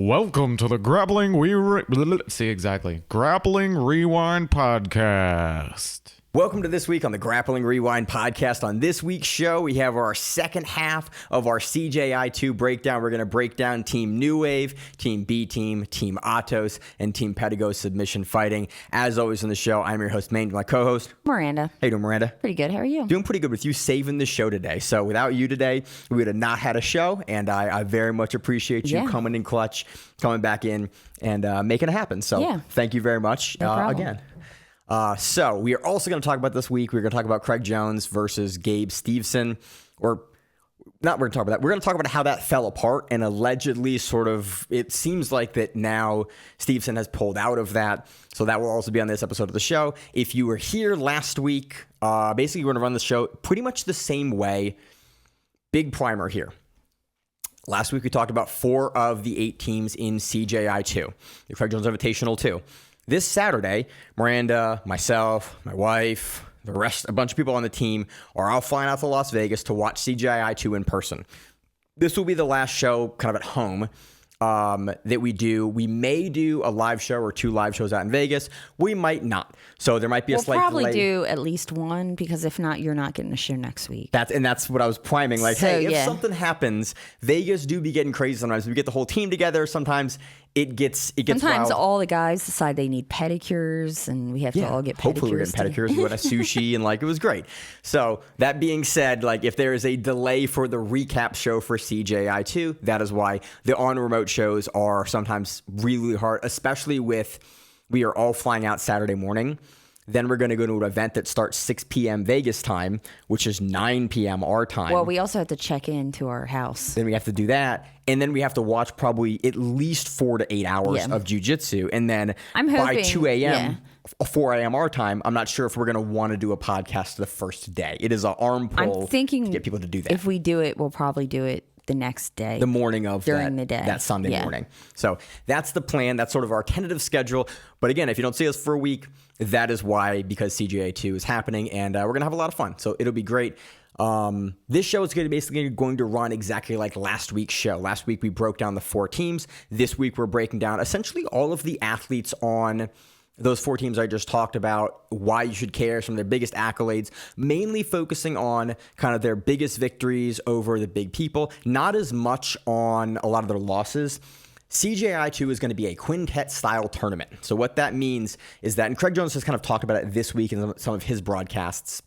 Welcome to the Grappling Grappling Rewind Podcast. Welcome to this week on the Grappling Rewind Podcast. On this week's show, we have our second half of our CJI2 breakdown. We're going to break down Team New Wave, Team B Team, Team Atos, and Team Pedigo submission fighting. As always on the show, I'm your host, Maine, my co-host, Miranda. How you doing, Miranda? Pretty good. How are you? Doing pretty good with you saving the show today. So without you today, we would have not had a show, and I very much appreciate you coming in clutch, coming back in, and making it happen. So thank you very much again. So we are also going to talk about this week. We're going to talk about Craig Jones versus Gable Steveson, or not. We're going to talk about that. We're going to talk about how that fell apart and allegedly it seems like that now Steveson has pulled out of that. So that will also be on this episode of the show. If you were here last week, basically we're going to run the show pretty much the same way. Big primer here. Last week we talked about 4 of the 8 teams in CJI2, the Craig Jones Invitational 2. This Saturday, Miranda, myself, my wife, the rest, a bunch of people on the team are all flying out to Las Vegas to watch CJI2 in person. This will be the last show kind of at home that we do. We may do a live show or 2 live shows out in Vegas. We might not. So there might be a slight delay. We'll probably do at least one, because if not, you're not getting a show next week. That's what I was priming. Like, if something happens, Vegas do be getting crazy sometimes. We get the whole team together. Sometimes it gets Sometimes wild. all the guys decide they need pedicures, and we have to all get pedicures. Hopefully we're getting pedicures. We went to sushi, and it was great. So that being said, if there is a delay for the recap show for CJI2, that is why the on-remote shows are sometimes really hard, especially we are all flying out Saturday morning. Then we're going to go to an event that starts 6 p.m. Vegas time, which is 9 p.m. our time. Well, we also have to check into our house. Then we have to do that. And then we have to watch probably at least 4 to 8 hours of jiu-jitsu. And then by 2 a.m., 4 a.m. our time, I'm not sure if we're going to want to do a podcast the first day. It is an arm pull to get people to do that. If we do it, we'll probably do it the next day. The morning of during the day. That Sunday morning. So that's the plan. That's sort of our tentative schedule. But again, if you don't see us for a week, that is why, because CJI2 is happening, and we're going to have a lot of fun. So it'll be great. This show is basically going to run exactly like last week's show. Last week we broke down the 4 teams. This week we're breaking down essentially all of the athletes on those 4 teams I just talked about, why you should care, some of their biggest accolades, mainly focusing on kind of their biggest victories over the big people, not as much on a lot of their losses. CJI2 is going to be a quintet style tournament. So what that means is that, and Craig Jones has kind of talked about it this week in some of his broadcasts,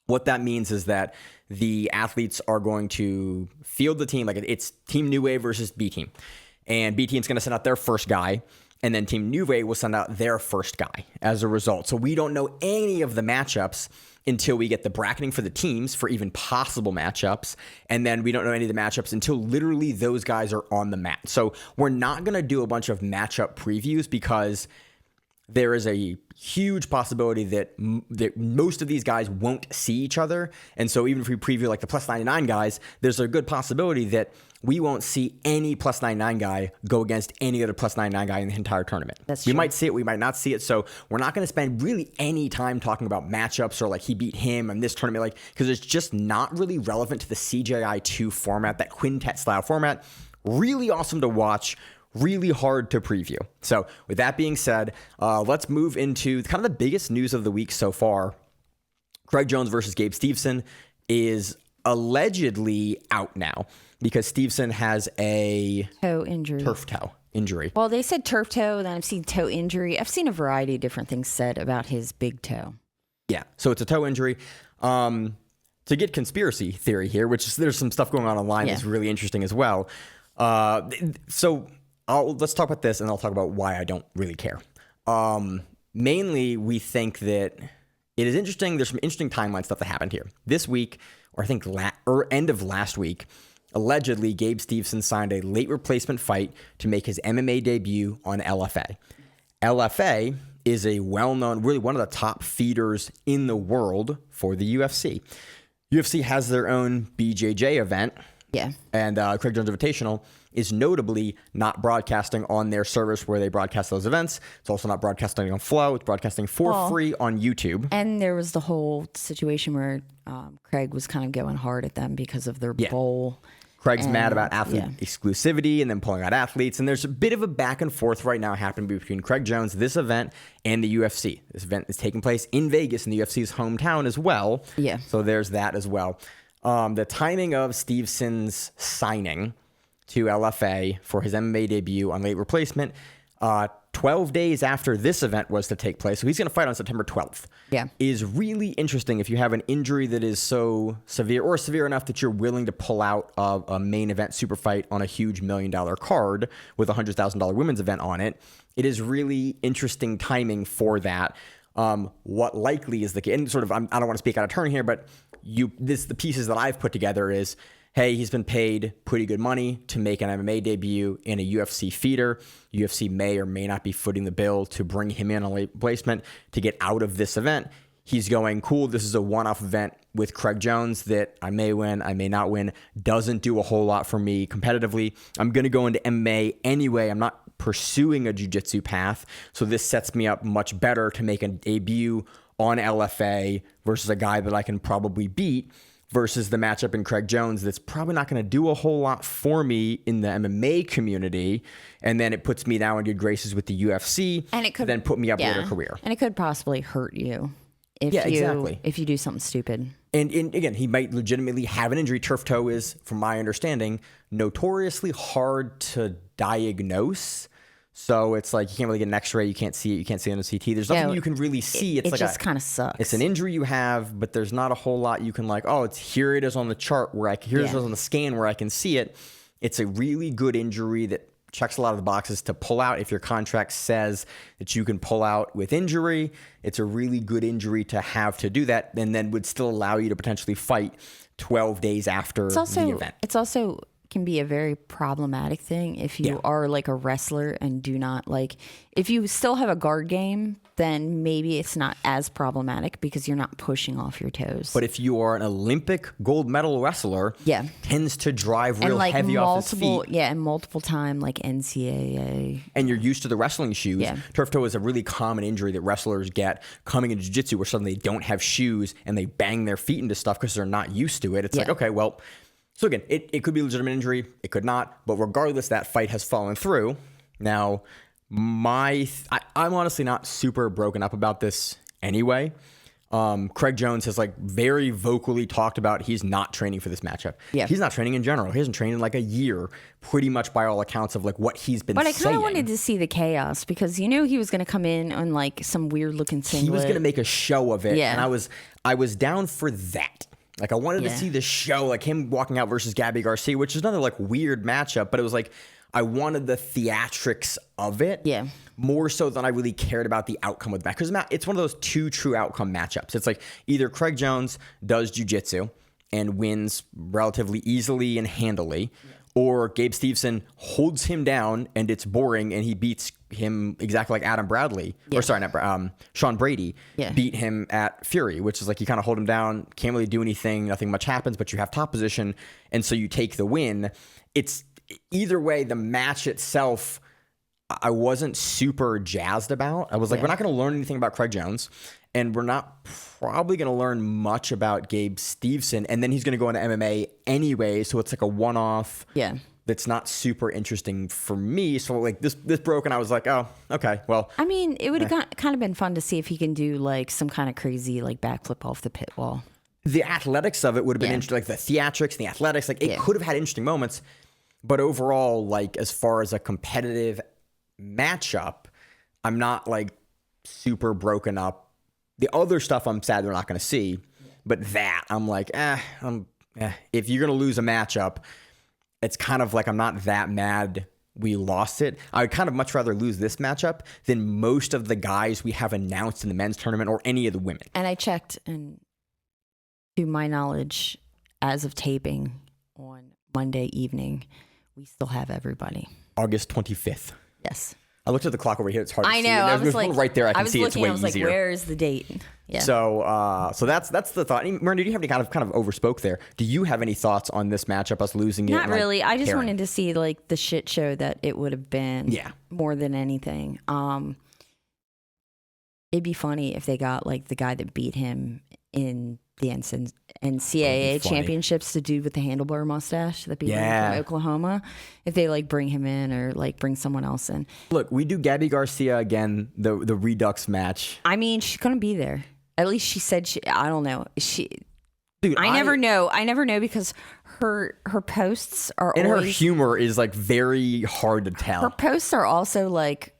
what that means is that the athletes are going to field the team, it's Team New Wave versus B Team. And B Team's going to send out their first guy, and then Team New Wave will send out their first guy as a result. So we don't know any of the matchups until we get the bracketing for the teams for even possible matchups. And then we don't know any of the matchups until literally those guys are on the mat. So we're not going to do a bunch of matchup previews, because there is a huge possibility that most of these guys won't see each other. And so even if we preview the plus 99 guys, there's a good possibility that we won't see any plus 99 guy go against any other plus 99 guy in the entire tournament. That's we true. might see it, we might not see it. So we're not going to spend really any time talking about matchups or he beat him in this tournament, because it's just not really relevant to the CJI2 format, that quintet style format. Really awesome to watch. Really hard to preview. So with that being said, let's move into kind of the biggest news of the week so far. Craig Jones versus Gable Steveson is allegedly out now, because Steveson has a toe injury, turf toe injury. Well, they said turf toe, then I've seen toe injury. I've seen a variety of different things said about his big toe. Yeah, so it's a toe injury. To get conspiracy theory here, which there's some stuff going on online that's really interesting as well. Let's talk about this, and I'll talk about why I don't really care. Mainly, we think that it is interesting. There's some interesting timeline stuff that happened here. This week, or I think end of last week, allegedly, Gable Steveson signed a late replacement fight to make his MMA debut on LFA. LFA is a well-known, really one of the top feeders in the world for the UFC. UFC has their own BJJ event. Yeah. And Craig Jones Invitational is notably not broadcasting on their service where they broadcast those events. It's also not broadcasting on Flow. It's broadcasting for free on YouTube. And there was the whole situation where Craig was kind of going hard at them because of their bowl. Craig's mad about athlete yeah. exclusivity and then pulling out athletes. And there's a bit of a back and forth right now happening between Craig Jones, this event, and the UFC. This event is taking place in Vegas, in the UFC's hometown as well. Yeah. So there's that as well. The timing of Steveson's signing to LFA for his MMA debut on late replacement, 12 days after this event was to take place, so he's going to fight on September 12th, Yeah. is really interesting if you have an injury that is so severe or severe enough that you're willing to pull out a main event super fight on a huge $1 million card with a $100,000 women's event on it. It is really interesting timing for that. What likely is the case, and sort of, I don't want to speak out of turn here, but the pieces that I've put together is, hey, he's been paid pretty good money to make an MMA debut in a UFC feeder. UFC may or may not be footing the bill to bring him in a late placement to get out of this event. He's going, cool, this is a one-off event with Craig Jones that I may win, I may not win, doesn't do a whole lot for me competitively. I'm going to go into MMA anyway. I'm not pursuing a jiu-jitsu path, so this sets me up much better to make a debut on LFA versus a guy that I can probably beat, versus the matchup in Craig Jones that's probably not going to do a whole lot for me in the MMA community. And then it puts me now in good graces with the UFC, And it could then put me up later career. And it could possibly hurt you if if you do something stupid. And again, he might legitimately have an injury. Turf toe is, from my understanding, notoriously hard to diagnose. So it's like you can't really get an X-ray, you can't see it, you can't see it on a CT. There's nothing you can really see. It just kind of sucks. It's an injury you have, but there's not a whole lot you can here it is on the chart where here it is on the scan where I can see it. It's a really good injury that checks a lot of the boxes to pull out. If your contract says that you can pull out with injury, it's a really good injury to have to do that, and then would still allow you to potentially fight 12 days after the event. It's also can be a very problematic thing if you are like a wrestler and do not if you still have a guard game, then maybe it's not as problematic because you're not pushing off your toes. But if you are an Olympic gold medal wrestler, tends to drive real heavy off his feet. Yeah, and multiple time NCAA. And you're used to the wrestling shoes. Yeah. Turf toe is a really common injury that wrestlers get coming into jiu-jitsu where suddenly they don't have shoes and they bang their feet into stuff because they're not used to it. It's like, okay, well, so again, it could be a legitimate injury. It could not. But regardless, that fight has fallen through. Now, I'm honestly not super broken up about this anyway. Craig Jones has very vocally talked about he's not training for this matchup. Yeah. He's not training in general. He hasn't trained in a year, pretty much by all accounts of what he's been saying. But I kind of wanted to see the chaos because he was going to come in on some weird looking singlet. He was going to make a show of it. Yeah. And I was down for that. I wanted to see the show, him walking out versus Gabby Garcia, which is another weird matchup, but it was I wanted the theatrics of it. Yeah. More so than I really cared about the outcome of the match. Because it's one of those two true outcome matchups. It's either Craig Jones does jiu-jitsu and wins relatively easily and handily, or Gabe Steveson holds him down and it's boring and he beats him exactly like Adam Bradley, or sorry, not Sean Brady beat him at Fury, which is you kind of hold him down, can't really do anything, nothing much happens, but you have top position, and so you take the win. It's either way, the match itself, I wasn't super jazzed about. I was we're not going to learn anything about Craig Jones, and we're not probably going to learn much about Gabe Steveson, and then he's going to go into MMA anyway, so it's a one-off. Yeah. That's not super interesting for me. So this broke, and I was oh, okay, well. I mean, it would have kind of been fun to see if he can do some kind of crazy backflip off the pit wall. The athletics of it would have been interesting, the theatrics, the athletics. It could have had interesting moments, but overall, as far as a competitive matchup, I'm not super broken up. The other stuff I'm sad we're not going to see, but that I'm if you're going to lose a matchup, it's kind of I'm not that mad we lost it. I would kind of much rather lose this matchup than most of the guys we have announced in the men's tournament or any of the women. And I checked, and to my knowledge, as of taping on Monday evening, we still have everybody. August 25th. Yes. I looked at the clock over here. It's hard to see. I know. I was right there. I can see it's way easier. Where is the date? Yeah. So that's the thought. Miranda, do you have any kind of overspoke there? Do you have any thoughts on this matchup, us losing it? Not really. I just wanted to see the shit show that it would have been. Yeah. More than anything. It'd be funny if they got the guy that beat him in the NCAA championships, the dude with the handlebar mustache that beat him from Oklahoma, if they like bring him in or like bring someone else in. Look, we do Gabby Garcia again, the Redux match. I mean, she's gonna be there. At least she said I don't know. Dude, I never know. I never know because her posts are and always, her humor is like very hard to tell. Her posts are also like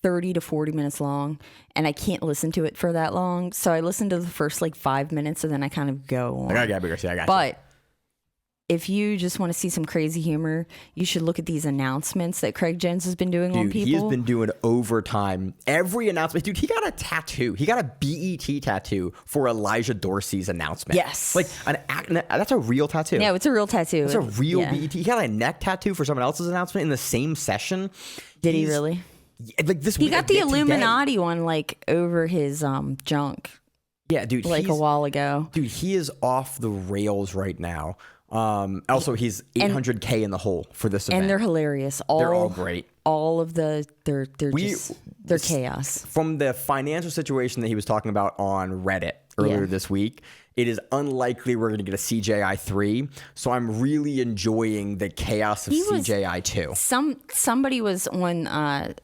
30 to 40 minutes long, and I can't listen to it for that long. So I listen to the first like 5 minutes, and then I kind of go on. I got Gabby Garcia. I got you. But if you just want to see some crazy humor, you should look at these announcements that Craig Jones has been doing on people. He has been doing overtime. Every announcement. Dude, he got a tattoo. He got a BET tattoo for Elijah Dorsey's announcement. Yes. Like, that's a real tattoo. No, it's a real tattoo. It's a real BET. He got a neck tattoo for someone else's announcement in the same session. Did he really? Like this. He got the Illuminati one like over his junk. Yeah, dude. Like a while ago. Dude, he is off the rails right now. Also, he's 800K in the hole for this event. And they're hilarious. They're all great. All of they're chaos. From the financial situation that he was talking about on Reddit earlier this week, it is unlikely we're going to get a CJI3. So I'm really enjoying the chaos of CJI2. Somebody was on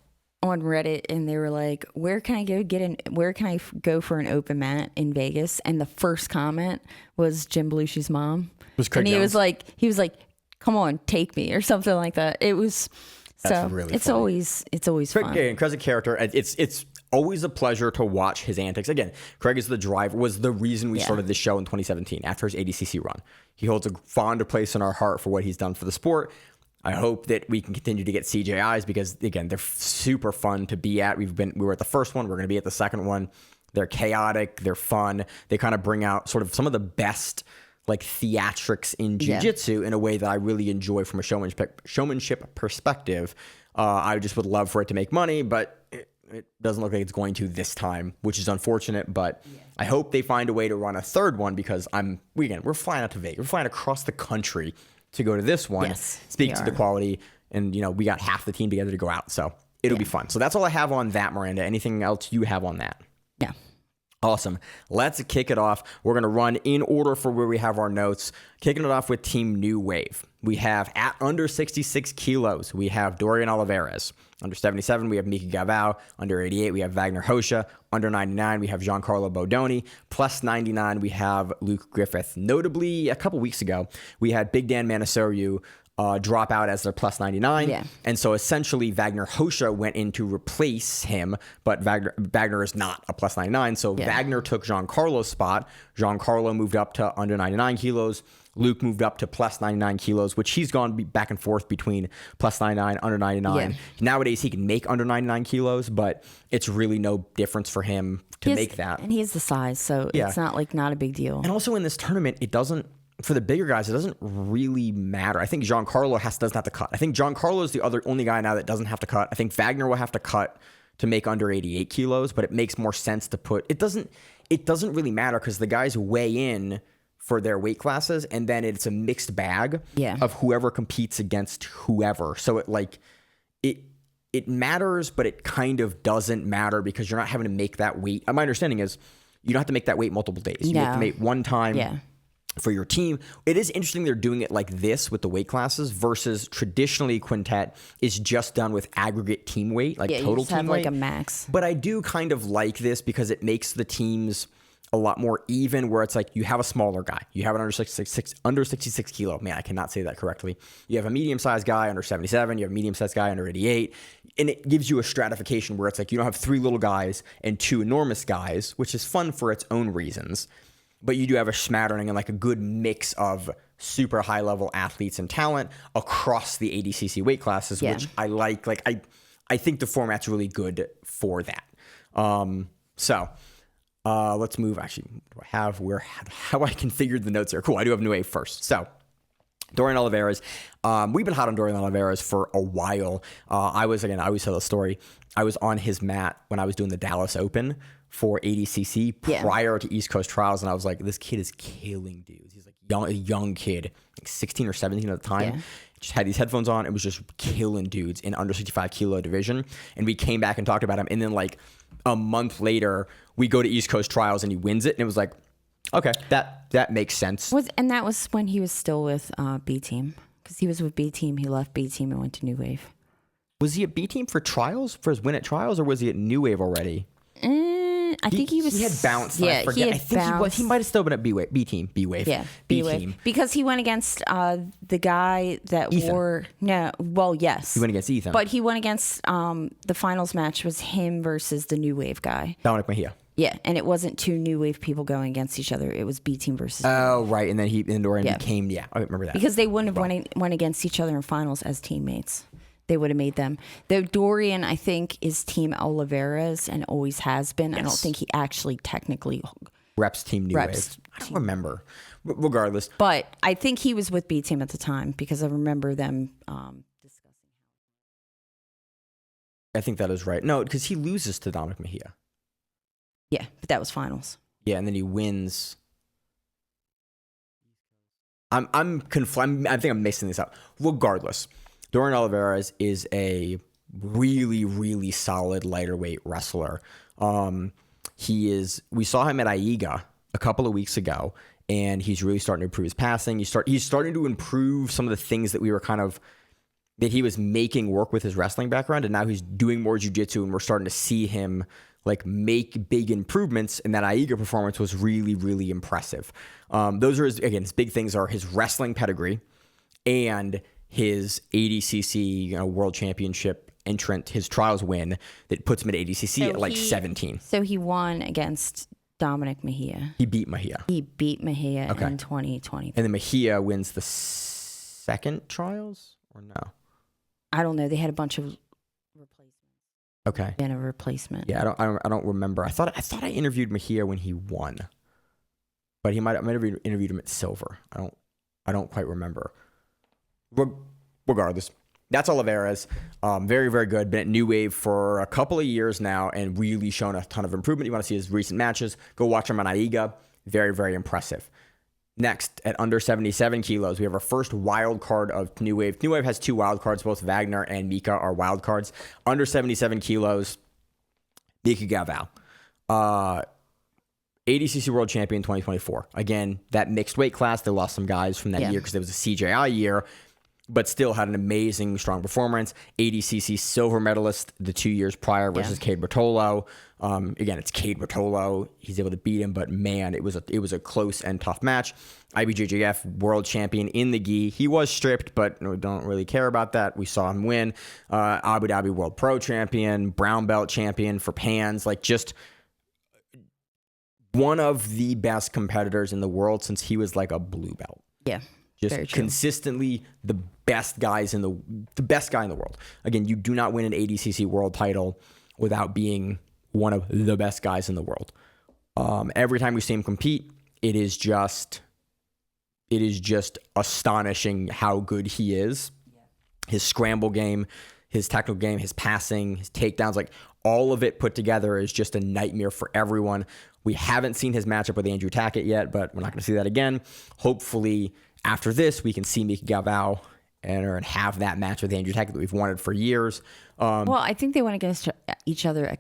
Reddit and they were like, where can I go for an open mat in Vegas? And the first comment was Jim Belushi's mom. Was Craig and he Jones? was like, come on, take me or something like that. It was really it's funny. always fun. Craig's a character. It's always a pleasure to watch his antics. Again, Craig is the driver, was the reason we started this show in 2017 after his ADCC run. He holds a fonder place in our heart for what he's done for the sport. I hope that we can continue to get CJIs because, again, they're super fun to be at. We were at the first one. We're going to be at the second one. They're chaotic. They're fun. They kind of bring out sort of some of the best like theatrics in jiu-jitsu in a way that I really enjoy from a showmanship perspective. I just would love for it to make money, but it doesn't look like it's going to this time, which is unfortunate. But I hope they find a way to run a third one because we're flying out to Vegas. We're flying across the country to go to this one, speak to the quality, and we got half the team together to go out, so it'll be fun. So that's all I have on that, Miranda. Anything else you have on that? Yeah. Awesome. Let's kick it off. We're going to run in order for where we have our notes. Kicking it off with Team New Wave. We have at under 66 kilos, we have Dorian Olivarez. Under 77, we have Mica Galvão. Under 88, we have Vagner Rocha. Under 99, we have Giancarlo Bodoni. Plus 99, we have Luke Griffith. Notably, a couple weeks ago, we had Big Dan Manasoru drop out as their plus 99. Yeah. And so essentially Vagner Rocha went in to replace him, but Vagner is not a plus 99. So Vagner took Giancarlo's spot. Giancarlo moved up to under 99 kilos. Luke moved up to plus 99 kilos, which he's gone back and forth between plus 99, under 99. Yeah. Nowadays, he can make under 99 kilos, but it's really no difference for him to make that. And he has the size, so it's not a big deal. And also in this tournament, it doesn't, for the bigger guys, it doesn't really matter. I think Giancarlo doesn't have to cut. I think Giancarlo is the only guy now that doesn't have to cut. I think Vagner will have to cut to make under 88 kilos, but it makes more sense to put, it doesn't really matter because the guys weigh in for their weight classes, and then it's a mixed bag of whoever competes against whoever. So it matters, but it kind of doesn't matter because you're not having to make that weight. My understanding is you don't have to make that weight multiple days. You have to make one time for your team. It is interesting they're doing it like this with the weight classes versus traditionally Quintet is just done with aggregate team weight, like total team weight. Like a max. But I do kind of like this because it makes the teams a lot more even, where it's like you have a smaller guy. You have an under 66 kilo. Man, I cannot say that correctly. You have a medium-sized guy under 77. You have a medium-sized guy under 88. And it gives you a stratification where it's like you don't have 3 little guys and 2 enormous guys, which is fun for its own reasons. But you do have a smattering and like a good mix of super high-level athletes and talent across the ADCC weight classes, which I like. Like I think the format's really good for that. Let's move. Actually, how I configured the notes here. Cool. I do have New Wave first. So Dorian Olivarez. We've been hot on Dorian Olivarez for a while. I always tell the story. I was on his mat when I was doing the Dallas Open for ADCC prior to East Coast Trials, and I was like, this kid is killing dudes. He's like a young kid, like 16 or 17 at the time. Yeah. Just had these headphones on. It was just killing dudes in under 65 kilo division. And we came back and talked about him. And then like a month later, we go to East Coast Trials and he wins it. And it was like, Okay, that makes sense. And that was when he was still with B Team, because he was with B Team. He left B Team and went to New Wave. Was he at B Team for trials, for his win at trials, or was he at New Wave already? I think he was. He had bounced. Yeah, I forget. he had I think bounced. He might have still been at B Wave. B Wave. Yeah, B Wave. Team. Because he went against the guy that Ethan. wore. No, well, yes. He went against Ethan. But he went against the finals match was him versus the New Wave guy. Dominic Mejia. Yeah, and it wasn't two New Wave people going against each other. It was B Team versus. Oh, right. And then Dorian became. Yeah, I remember that. Because they wouldn't have went against each other in finals as teammates. They would have made them. Though Dorian, I think, is Team Olivarez and always has been. Yes. I don't think he actually technically reps Team New Wave. I don't remember. Regardless. But I think he was with B Team at the time because I remember them discussing. I think that is right. No, because he loses to Dominic Mejia. Yeah, but that was finals. Yeah, and then he wins. I think I'm mixing this up. Regardless, Dorian Olivarez is a really, really solid lighter-weight wrestler. We saw him at AIGA a couple of weeks ago, and he's really starting to improve his passing. He's starting to improve some of the things that we were that he was making work with his wrestling background, and now he's doing more jiu-jitsu, and we're starting to see him make big improvements, and that AIGA performance was really, really impressive. Those are his big things are his wrestling pedigree and his ADCC World Championship entrant, his trials win that puts him at ADCC at 17. So he won against Dominic Mejia. He beat Mejia. In 2020. And then Mejia wins the second trials, or no? I don't know. They had a bunch of replacements. Okay. And a replacement. Yeah, I don't remember. I thought I interviewed Mejia when he won, but I might have interviewed him at silver. I don't quite remember. Regardless, that's Olivarez. Very, very good. Been at New Wave for a couple of years now and really shown a ton of improvement. You want to see his recent matches? Go watch him on AIGA. Very, very impressive. Next, at under 77 kilos, we have our first wild card of New Wave. New Wave has two wild cards. Both Vagner and Mica are wild cards. Under 77 kilos, Mica Galvão. ADCC World Champion 2024. Again, that mixed weight class, they lost some guys from that year because it was a CJI year, but still had an amazing, strong performance. ADCC silver medalist the 2 years prior versus Cade Bertolo. Again, it's Cade Bertolo. He's able to beat him, but man, it was a close and tough match. IBJJF world champion in the gi. He was stripped, but we don't really care about that. We saw him win. Abu Dhabi world pro champion, brown belt champion for pans. Just one of the best competitors in the world since he was a blue belt. Yeah. Just consistently the best guy in the world. Again, you do not win an ADCC world title without being one of the best guys in the world. Every time we see him compete, it is just astonishing how good he is. His scramble game, his technical game, his passing, his takedowns, all of it put together is just a nightmare for everyone. We haven't seen his matchup with Andrew Tackett yet, but we're not going to see that again. Hopefully, after this, we can see Mica Galvão and have that match with Andrew Tackett that we've wanted for years. Well, I think they went against each other at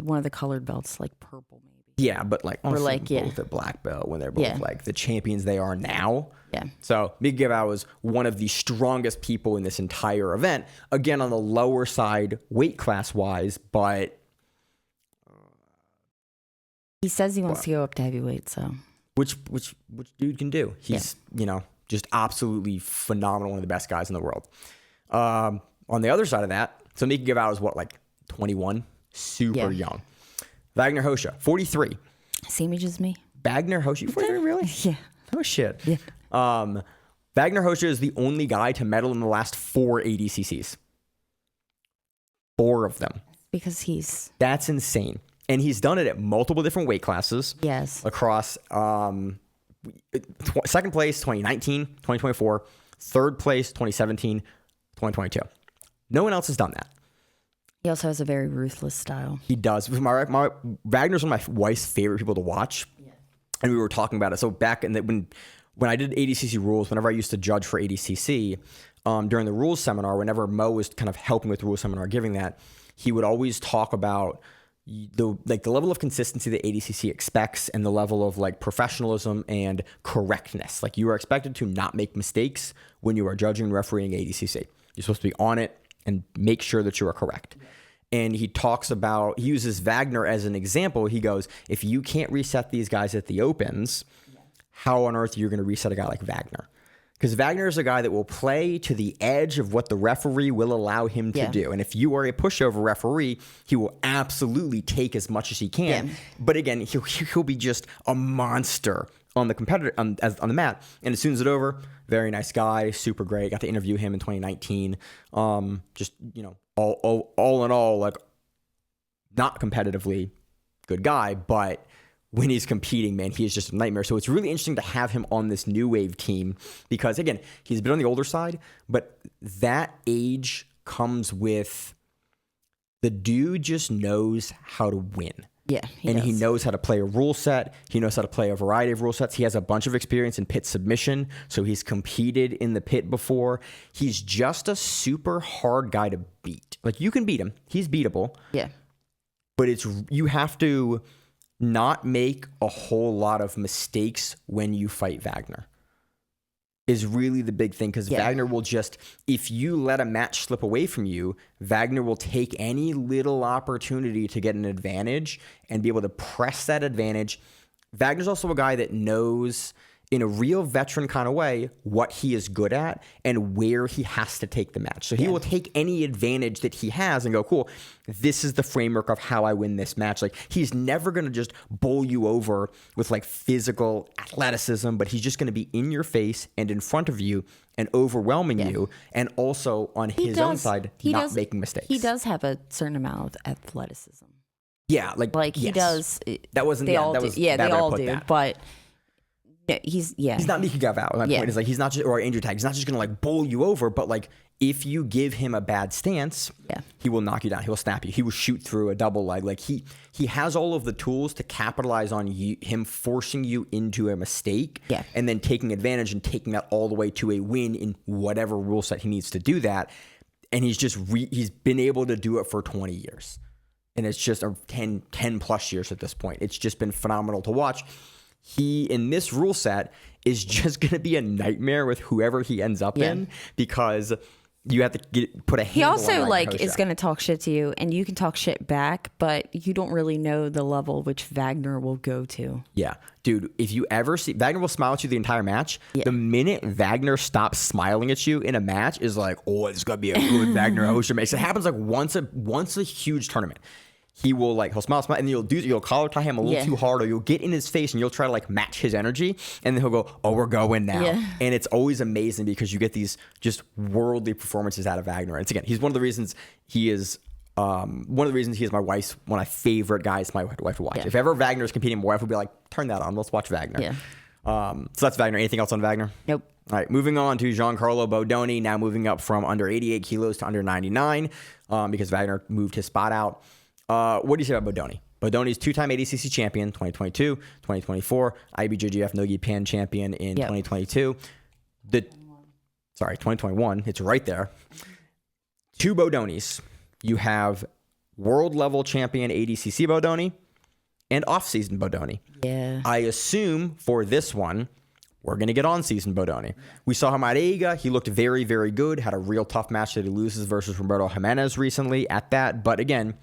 one of the colored belts, purple maybe. Yeah, but both at black belt when they're both the champions they are now. Yeah. So Mica Galvão was one of the strongest people in this entire event. Again, on the lower side weight class wise, but he says he wants to go up to heavyweight. So which dude can do? He's just absolutely phenomenal, one of the best guys in the world. On the other side of that, so Mica Galvão is 21, super young. Vagner Rocha, 43. Same age as me. Vagner Rocha, 43, really? Yeah. Oh, shit. Yeah. Vagner Rocha is the only guy to medal in the last 4 ADCCs. 4 of them. Because That's insane. And he's done it at multiple different weight classes. Yes. Across second place, 2019, 2024. Third place, 2017, 2022. No one else has done that. He also has a very ruthless style. He does. Wagner's one of my wife's favorite people to watch. Yeah. And we were talking about it. So back when I did ADCC rules, whenever I used to judge for ADCC, during the rules seminar, whenever Mo was kind of helping with the rules seminar, giving that, he would always talk about the level of consistency that ADCC expects and the level of like professionalism and correctness. Like you are expected to not make mistakes when you are judging and refereeing ADCC. You're supposed to be on it and make sure that you are correct. And he uses Vagner as an example. He goes, if you can't reset these guys at the opens, how on earth are you going to reset a guy like Vagner? Because Vagner is a guy that will play to the edge of what the referee will allow him to do. And if you are a pushover referee, he will absolutely take as much as he can. Yeah. But again, he'll be just a monster on the competitor on the mat. And as soon as it's over, very nice guy, super great. Got to interview him in 2019. Just, all in all, like not competitively good guy, but when he's competing, man, he is just a nightmare. So it's really interesting to have him on this new wave team because, again, he's been on the older side, but that age comes with the dude just knows how to win. Yeah, he knows how to play a rule set. He knows how to play a variety of rule sets. He has a bunch of experience in pit submission, so he's competed in the pit before. He's just a super hard guy to beat. Like, you can beat him. He's beatable. Yeah. But you have to not make a whole lot of mistakes when you fight Vagner is really the big thing, because Vagner will just, if you let a match slip away from you, Vagner will take any little opportunity to get an advantage and be able to press that advantage. Wagner's also a guy that knows, in a real veteran kind of way, what he is good at and where he has to take the match. So he will take any advantage that he has and go, cool, this is the framework of how I win this match. Like, he's never going to just bowl you over with like physical athleticism, but he's just going to be in your face and in front of you and overwhelming you, and also on his own side, not making mistakes. He does have a certain amount of athleticism. Yeah, like he does. That wasn't. They all do. Yeah, they all do. But he's not Mica Galvão. My point is, like, he's not just, or Andrew Tag. He's not just gonna like bowl you over, but like if you give him a bad stance, he will knock you down. He will snap you. He will shoot through a double leg. Like he has all of the tools to capitalize on him forcing you into a mistake, and then taking advantage and taking that all the way to a win in whatever rule set he needs to do that. And he's just he's been able to do it for 20 years, and it's just 10 plus years at this point. It's just been phenomenal to watch. He, in this rule set, is just going to be a nightmare with whoever he ends up in, because you have to put a handle on He also is going to talk shit to you, and you can talk shit back, but you don't really know the level which Vagner will go to. Yeah. Dude, if you ever see... Vagner will smile at you the entire match. The minute Vagner stops smiling at you in a match is like, oh, it's going to be a good Vagner Rocha match. It happens like once a huge tournament. He'll smile, and you'll collar tie him a little too hard, or you'll get in his face and you'll try to like match his energy, and then he'll go, oh, we're going now. And it's always amazing because you get these just worldly performances out of Vagner. And it's, again, he's one of the reasons he is one of the reasons he is one of my favorite guys my wife to watch. If ever Wagner is competing, my wife would be like, turn that on, let's watch Vagner. So that's Vagner. Anything else on Vagner? Nope. All right, moving on to Giancarlo Bodoni, now moving up from under 88 kilos to under 99, because Vagner moved his spot out. What do you say about Bodoni? Bodoni's two-time ADCC champion, 2022, 2024, IBJJF Nogi Pan champion in 2022. 2021. It's right there. Two Bodonis. You have world-level champion ADCC Bodoni and off-season Bodoni. Yeah. I assume for this one, we're going to get on-season Bodoni. We saw him at Eiga. He looked very, very good. Had a real tough match that he loses versus Roberto Jimenez recently at that. But again,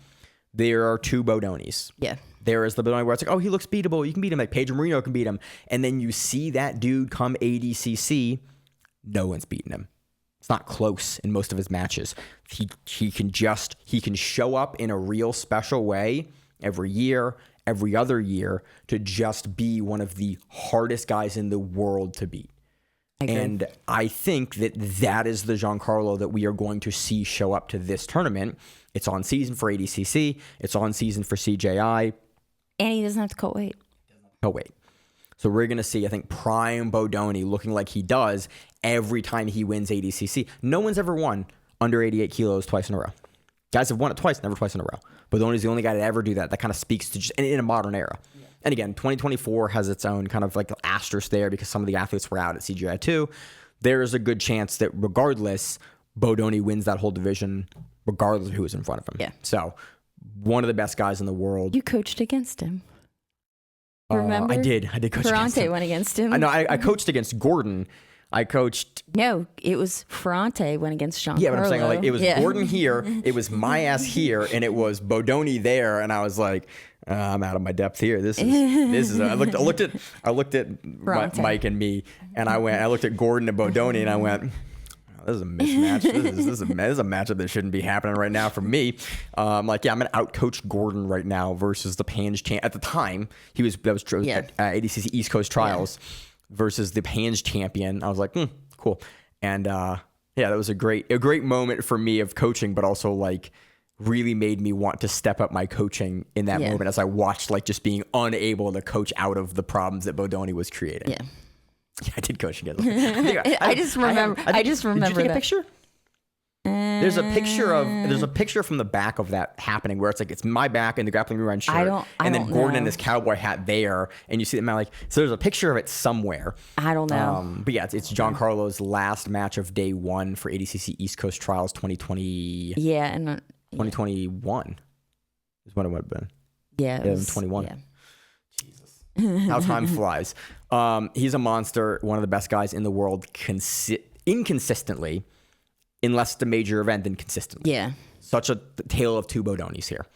there are two Bodonis. Yeah. There is the Bodoni where it's like, oh, he looks beatable. You can beat him. Like Pedro Marino can beat him. And then you see that dude come ADCC. No one's beating him. It's not close in most of his matches. He can show up in a real special way every year, every other year, to just be one of the hardest guys in the world to beat. And I think that is the Giancarlo that we are going to see show up to this tournament. It's on season for ADCC. It's on season for CJI. And he doesn't have to cut weight. So we're going to see, I think, prime Bodoni looking like he does every time he wins ADCC. No one's ever won under 88 kilos twice in a row. Guys have won it twice, never twice in a row. Bodoni's the only guy to ever do that. That kind of speaks to just in a modern era. Yeah. And again, 2024 has its own kind of like asterisk there because some of the athletes were out at CJI2. There is a good chance that regardless, Bodoni wins that whole division regardless of who is in front of him. Yeah. So one of the best guys in the world. You coached against him. Remember? I did coach against him. Ferrante went against him. I know. I coached against Gordon. I coached. No, it was Ferrante went against Giancarlo. Yeah, but I'm saying like it was Gordon here, it was my ass here, and it was Bodoni there, and I was like, I'm out of my depth here. This is. I looked at Mike and me, and I looked at Gordon and Bodoni, and I went, this is a mismatch. This is a matchup that shouldn't be happening right now for me. I'm like, yeah, I'm gonna outcoach Gordon right now versus the Pans champ. At the time, at ADCC East Coast Trials. Yeah. Versus the Pans champion. I was like, cool. And that was a great moment for me of coaching, but also like really made me want to step up my coaching in that moment as I watched like just being unable to coach out of the problems that Bodoni was creating. Yeah, I did coach again. I just remember. Did you take a picture? There's a picture from the back of that happening where it's like it's my back and the Grappling Rerun shirt, and then Gordon in his cowboy hat there, and you see them like so. There's a picture of it somewhere. I don't know. But yeah, it's Giancarlo's last match of day one for ADCC East Coast Trials 2020. Yeah, and 2021 is when it would have been. Yeah, it was 21. Yeah. Jesus, how time flies. He's a monster, one of the best guys in the world, inconsistently. In less the major event than consistently. Yeah. Such a tale of two Bodonis here.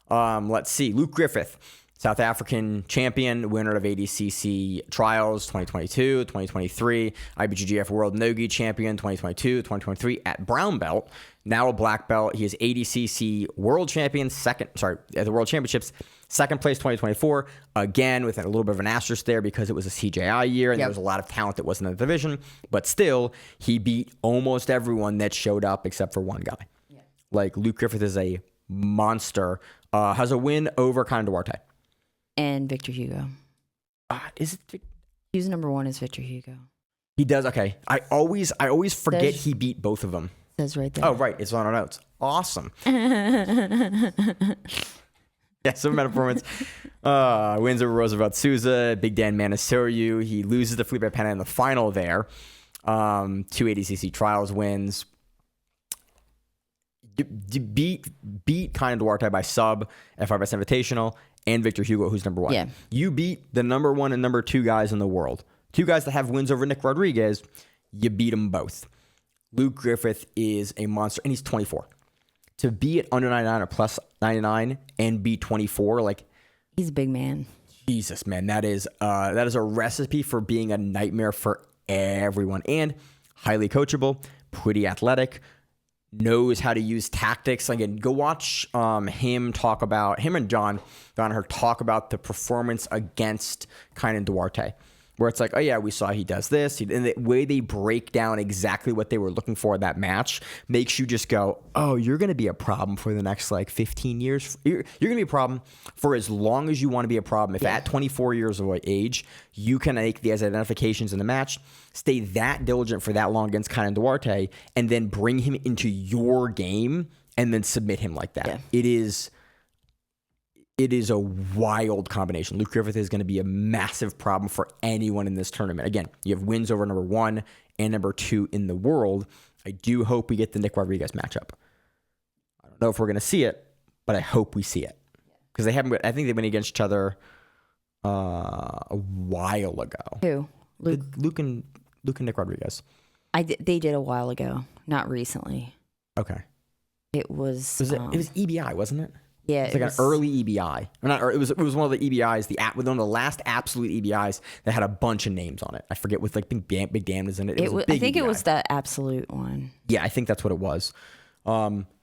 Let's see. Luke Griffith, South African champion, winner of ADCC Trials 2022, 2023, IBJJF World No-Gi champion 2022, 2023 at brown belt. Now a black belt. He is ADCC World Champion, at the World Championships, second place 2024. Again, with a little bit of an asterisk there because it was a CJI year and there was a lot of talent that wasn't in the division. But still, he beat almost everyone that showed up except for one guy. Yeah. Like, Luke Griffith is a monster. Has a win over Conor Duarte. And Victor Hugo. Is it? He's number one is Victor Hugo. He does? Okay. I always forget he beat both of them. Says right there. Oh, right. It's on our notes. Awesome. So meta performance. Wins over Roosevelt Souza, Big Dan Manisouriou. He loses to Felipe Pena in the final there. 2 ADCC Trials wins. Beat Conor Duarte by sub at 5x Invitational and Victor Hugo, who's number one. Yeah. You beat the number one and number two guys in the world. Two guys that have wins over Nick Rodriguez. You beat them both. Luke Griffith is a monster, and he's 24. To be at under 99 or plus 99 and be 24, like... He's a big man. Jesus, man. That is a recipe for being a nightmare for everyone. And highly coachable, pretty athletic, knows how to use tactics. Again, go watch him and John Danaher talk about the performance against Conor Duarte. Where it's like, oh yeah, we saw he does this. And the way they break down exactly what they were looking for in that match makes you just go, oh, you're going to be a problem for the next like 15 years. You're going to be a problem for as long as you want to be a problem. If at 24 years of age, you can make these identifications in the match, stay that diligent for that long against Conor Duarte, and then bring him into your game and then submit him like that. Yeah. It is a wild combination. Luke Griffith is going to be a massive problem for anyone in this tournament. Again, you have wins over number one and number two in the world. I do hope we get the Nick Rodriguez matchup. I don't know if we're going to see it, but I hope we see it. Because I think they went against each other a while ago. Who? Luke and Nick Rodriguez. They did a while ago, not recently. Okay. It was EBI, wasn't it? Yeah, it's like an early EBI. It was one of the EBIs, one of the last absolute EBIs that had a bunch of names on it. I forget with like Big Dan was in it. I think EBI. It was the absolute one. Yeah, I think that's what it was.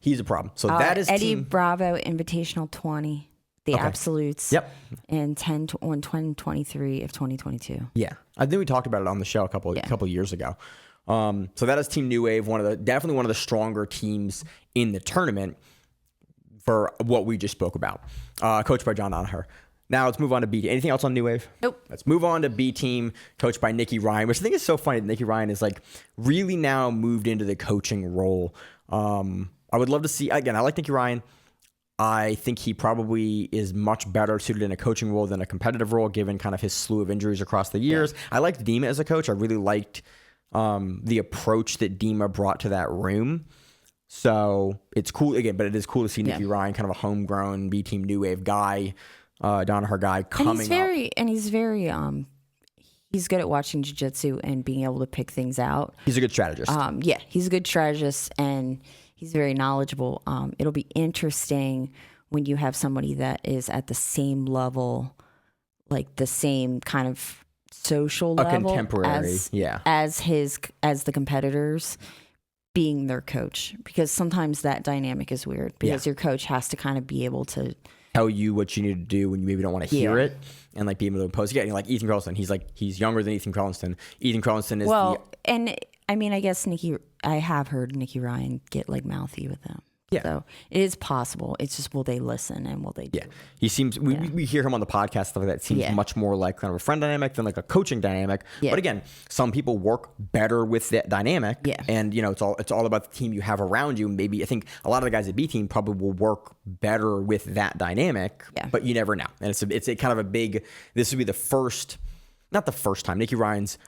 He's a problem. So that is Eddie Bravo Invitational 20, the absolutes. Yep. And 10 on 2023 of 2022. Yeah, I think we talked about it on the show a couple of years ago. So that is Team New Wave, definitely one of the stronger teams in the tournament. For what we just spoke about, coached by John Danaher. Now let's move on to B team. Anything else on New Wave? Nope. Let's move on to B team, coached by Nikki Ryan, which I think is so funny that Nikki Ryan is like really now moved into the coaching role. I would love to see, again, I like Nikki Ryan. I think he probably is much better suited in a coaching role than a competitive role, given kind of his slew of injuries across the years. Yeah. I liked Dima as a coach. I really liked the approach that Dima brought to that room. So it's cool again, but it is cool to see Nicky Ryan, kind of a homegrown B team new wave guy, Danaher guy coming he's he's good at watching jiu-jitsu and being able to pick things out. He's a good strategist. He's a good strategist and he's very knowledgeable. It'll be interesting when you have somebody that is at the same level, like the same kind of social level, contemporary, as the competitors, being their coach, because sometimes that dynamic is weird because your coach has to kind of be able to tell you what you need to do when you maybe don't want to hear it, and like be able to impose. Yeah, like Ethan Carlston, he's younger than Ethan Carlston. Ethan Carlston is and I mean, I guess I have heard Nicky Ryan get like mouthy with them. Yeah. So it is possible. It's just, will they listen and will they do? Yeah. He seems, we hear him on the podcast, stuff like that. It seems much more like kind of a friend dynamic than like a coaching dynamic. Yeah. But again, some people work better with that dynamic. Yeah. And, it's all about the team you have around you. Maybe I think a lot of the guys at B team probably will work better with that dynamic, but you never know. And it's a kind of a big, this would be the first, not the first time, Nicky Ryan's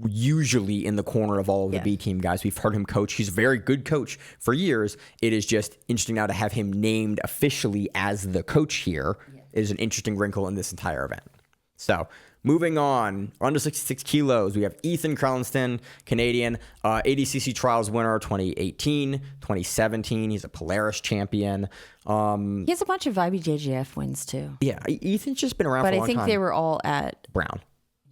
usually in the corner of all of the B team guys. We've heard him coach. He's a very good coach for years. It is just interesting now to have him named officially as the coach here. It is an interesting wrinkle in this entire event. So moving on, under 66 kilos, we have Ethan Carlston, Canadian, ADCC Trials winner 2018, 2017. He's a Polaris champion. He has a bunch of IBJJF wins too. Yeah, Ethan's just been around for a long time. But I think they were all at Brown.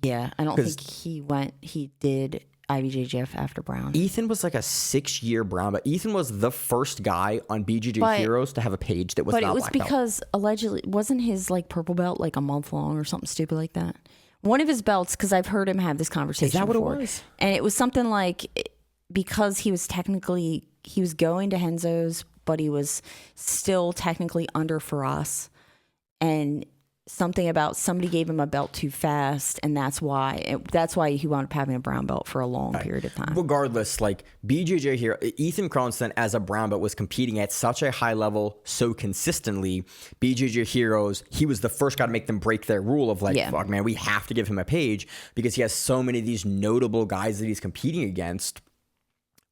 Yeah, I don't think he did IBJJF after Brown. Ethan was like a 6-year Brown, but Ethan was the first guy on BJJ Heroes to have a page that was not black belt. But it was because allegedly, wasn't his like purple belt like a month long or something stupid like that? One of his belts, because I've heard him have this conversation Is that before. What it was? And it was something like, because he was going to Henzo's, but he was still technically under Faraz. And something about somebody gave him a belt too fast, and that's why he wound up having a brown belt for a long period of time. Regardless, like BJJ here, Ethan Carlston as a brown belt was competing at such a high level so consistently. BJJ Heroes, he was the first guy to make them break their rule of like, fuck man, we have to give him a page because he has so many of these notable guys that he's competing against.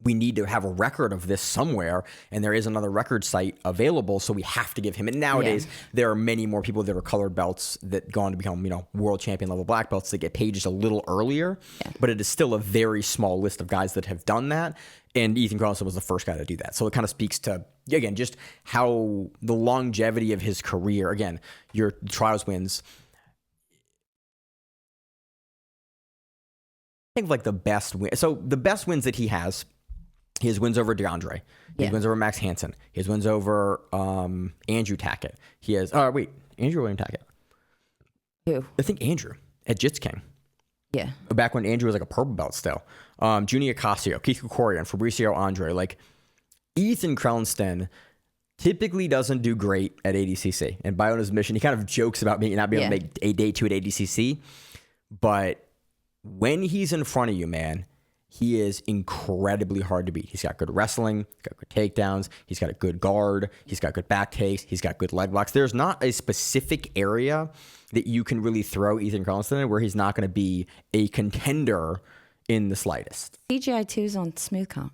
We need to have a record of this somewhere, and there is another record site available, so we have to give him. And nowadays, there are many more people that are colored belts that go on to become, world champion level black belts that get pages a little earlier. Yeah. But it is still a very small list of guys that have done that, and Ethan Carlston was the first guy to do that. So it kind of speaks to, again, just how the longevity of his career. Again, your trials wins. I think like the best win. So the best wins that he has. He has wins over DeAndre. He has wins over Max Hansen. He has wins over Andrew Tackett. He has... Andrew or William Tackett? Who? I think Andrew at Jits King. Yeah. Back when Andrew was like a purple belt still. Junie Ocasio, Keith Kukorian, Fabricio Andre. Like, Ethan Carlston typically doesn't do great at ADCC. And by own admission, he kind of jokes about not being able to make a day 2 at ADCC. But when he's in front of you, man... He is incredibly hard to beat. He's got good wrestling, he's got good takedowns, he's got a good guard, he's got good back takes, he's got good leg locks. There's not a specific area that you can really throw Ethan Carlston in where he's not going to be a contender in the slightest. CJI2 is on Smooth Comp.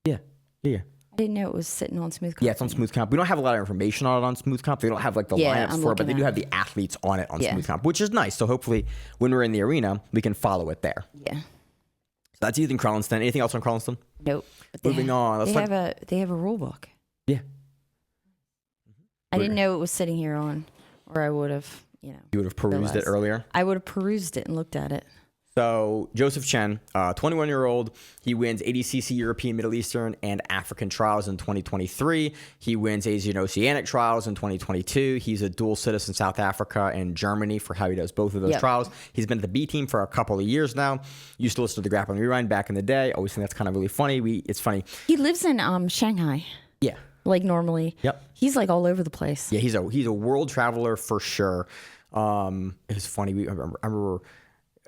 Yeah. I didn't know it was sitting on Smooth Comp. Yeah, it's on Smooth Comp. We don't have a lot of information on it on Smooth Comp. They don't have like the lineups for it, but they do have the athletes on it on Smooth Comp, which is nice. So hopefully when we're in the arena, we can follow it there. Yeah. So that's Ethan Carlston. Anything else on Carlston? Nope. Moving on. They have a rule book. Yeah. I didn't know it was sitting here on, or I would have, You would have perused it earlier? I would have perused it and looked at it. So Joseph Chen, 21-year-old, he wins ADCC European, Middle Eastern, and African trials in 2023. He wins Asian Oceanic trials in 2022. He's a dual citizen South Africa and Germany for how he does both of those trials. He's been at the B team for a couple of years now. Used to listen to the Grappling Rewind back in the day. Always think that's kind of really funny. It's funny. He lives in Shanghai. Yeah. Like normally. Yep. He's like all over the place. Yeah, he's a world traveler for sure. It was funny. I remember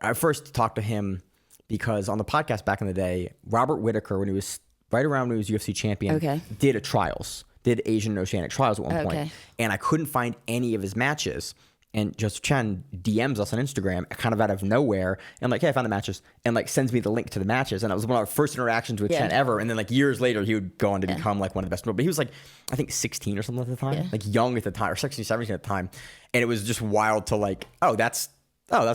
I first talked to him because on the podcast back in the day, Robert Whitaker, when he was UFC champion, did Asian and Oceanic trials at one point. And I couldn't find any of his matches. And Joseph Chen DMs us on Instagram kind of out of nowhere and like, hey, I found the matches, and like sends me the link to the matches. And it was one of our first interactions with Chen ever. And then like years later, he would go on to become like one of the best. But he was like, I think 16 or something at the time, like young at the time, or 16, 17 at the time. And it was just wild to like, that's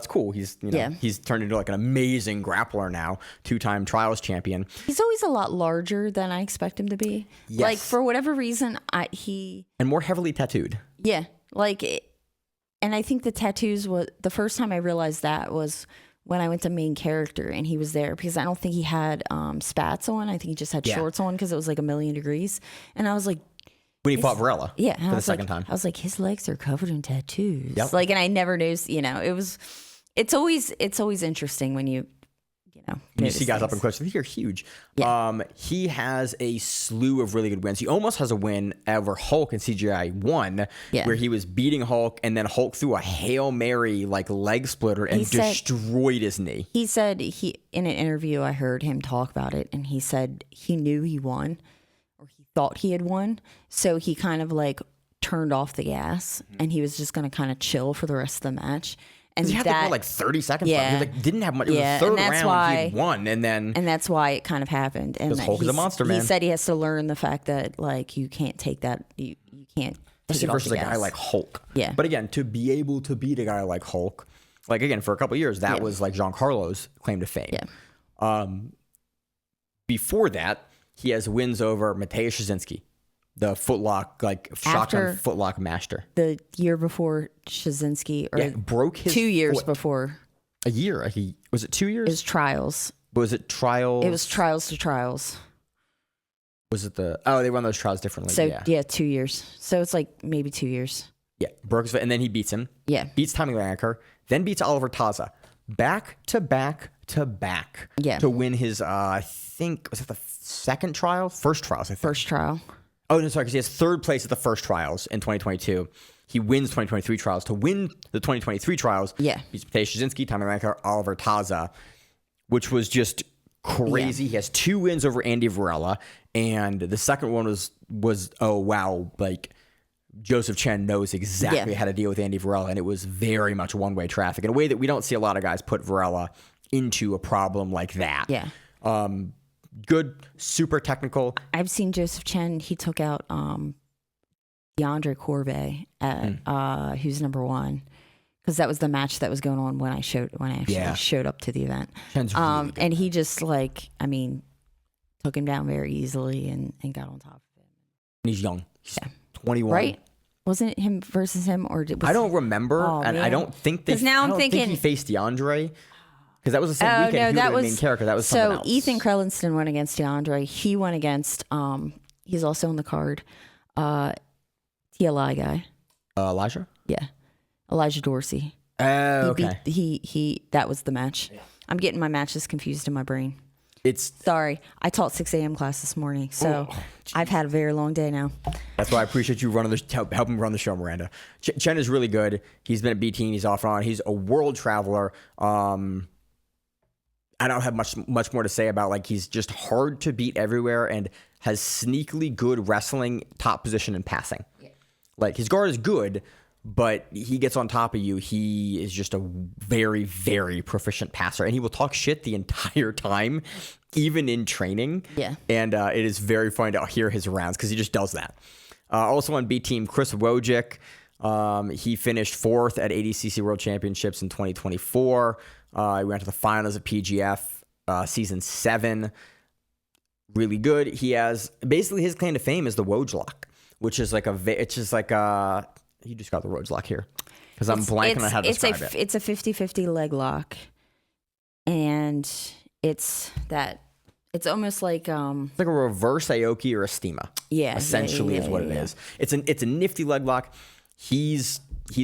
cool. He's, he's turned into like an amazing grappler now, 2-time trials champion. He's always a lot larger than I expect him to be. Yes. Like for whatever reason, and more heavily tattooed. Yeah. And I think the tattoos was the first time I realized that was when I went to Main Character and he was there, because I don't think he had spats on. I think he just had shorts on because it was like 1,000,000 degrees. And I was like, when he fought Varela, for the second time, I was like, his legs are covered in tattoos. Yep. Like, and I never noticed. It's always interesting when you see guys up in close. They're huge. Yeah. He has a slew of really good wins. He almost has a win over Hulk in CJI1, where he was beating Hulk, and then Hulk threw a Hail Mary like leg splitter and destroyed his knee. He said in an interview, I heard him talk about it, and he said he knew he won, or he thought he had won, so he kind of like turned off the gas, and he was just going to kind of chill for the rest of the match. And he had to go like 30 seconds left. He like, didn't have much. It was the third round. He won, and that's why it kind of happened. And Hulk is a monster, man. He said he has to learn the fact that like you can't take that. You can't. Especially versus a guy like Hulk. Yeah. But again, to be able to beat a guy like Hulk, like again for a couple of years, that was like Giancarlo's claim to fame. Yeah. Before that, he has wins over Mateusz Szczynski, the footlock, like shotgun footlock master. The year before Szczynski, or broke his 2 years foot. before. A year? Was it 2 years? It was trials. Was it trials? It was trials to trials. Was it they run those trials differently? So yeah, 2 years. So it's like maybe 2 years. Yeah, broke his foot, and then he beats him. Yeah. Beats Tommy Lanniker, then beats Oliver Taza. Back to back to back. Yeah. To win his, I think, was it the second trial? First trials, I think. First trial. Oh, no, sorry, because he has third place at the first trials in 2022. He wins 2023 trials. To win the 2023 trials, beats Mateusz Szczynski, Tommy Lanniker, Oliver Taza, which was just crazy. He has 2 wins over Andy Varela, and the second one was oh, wow, like Joseph Chen knows exactly how to deal with Andy Varela, and it was very much one-way traffic in a way that we don't see a lot of guys put Varela into a problem like that. Yeah. Good, super technical. I've seen Joseph Chen. He took out DeAndre Corvey at who's number 1, because that was the match that was going on when I actually showed up to the event. Chen's really good. And he just took him down very easily and got on top of him. And he's young. He's 21. Right? Wasn't it him versus him, or I don't remember, and I don't think think he faced DeAndre. Because that was the same weekend. That was Main Character. That was something else. Ethan Krellinston went against DeAndre. He went against. He's also on the card. TLI guy. Elijah. Yeah, Elijah Dorsey. Okay. He that was the match. Yeah. I'm getting my matches confused in my brain. Sorry. I taught 6 a.m. class this morning, so I've had a very long day now. That's why I appreciate you helping run the show, Miranda. Chen is really good. He's been at B Team. He's off and on. He's a world traveler. I don't have much more to say about, like, he's just hard to beat everywhere and has sneakily good wrestling, top position, and passing. Yeah. Like, his guard is good, but he gets on top of you. He is just a very, very proficient passer, and he will talk shit the entire time, even in training. Yeah. And it is very fun to hear his rounds because he just does that. Also on B Team, Chris Wojcik. He finished 4th at ADCC World Championships in 2024. He went to the finals of PGF season 7. Really good. He has basically his claim to fame is the Woj lock, which is like you just got the Woj lock here because I'm blanking on how to describe it. It's a 50-50 leg lock, and it's almost like it's like a reverse Aoki or a Stima. Yeah, essentially is what it is. It's a nifty leg lock. He's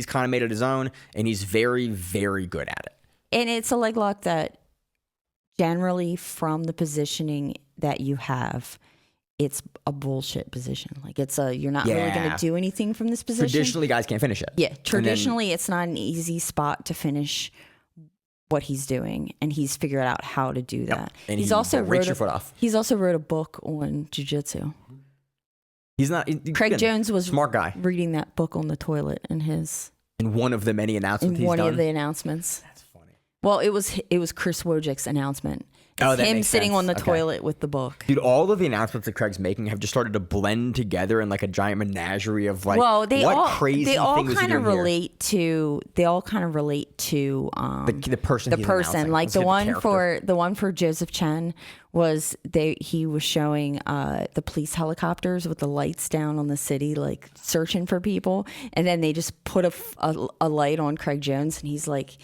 kind of made it his own, and he's very, very good at it. And it's a leg lock that generally, from the positioning that you have, it's a bullshit position. Like you're not really going to do anything from this position. Traditionally, guys can't finish it. Yeah, traditionally, it's not an easy spot to finish what he's doing, and he's figured out how to do that. And he's also wrote your foot off. He's also wrote a book on jiu-jitsu. He's not. Craig Jones was smart guy reading that book on the toilet in his In one of the many announcements in he's one done? of the announcements. That's funny. Well, it was Chris Wojcik's announcement. Oh, It's that him makes sitting sense. on the Okay. toilet with the book. Dude, all of the announcements that Craig's making have just started to blend together in like a giant menagerie of like, Well, what crazy they all thing was he kind of doing here? relate to the person. the he's person. announcing. Like Let's the get one character. for Joseph Chen was he was showing the police helicopters with the lights down on the city, like searching for people, and then they just put a light on Craig Jones, and he's like,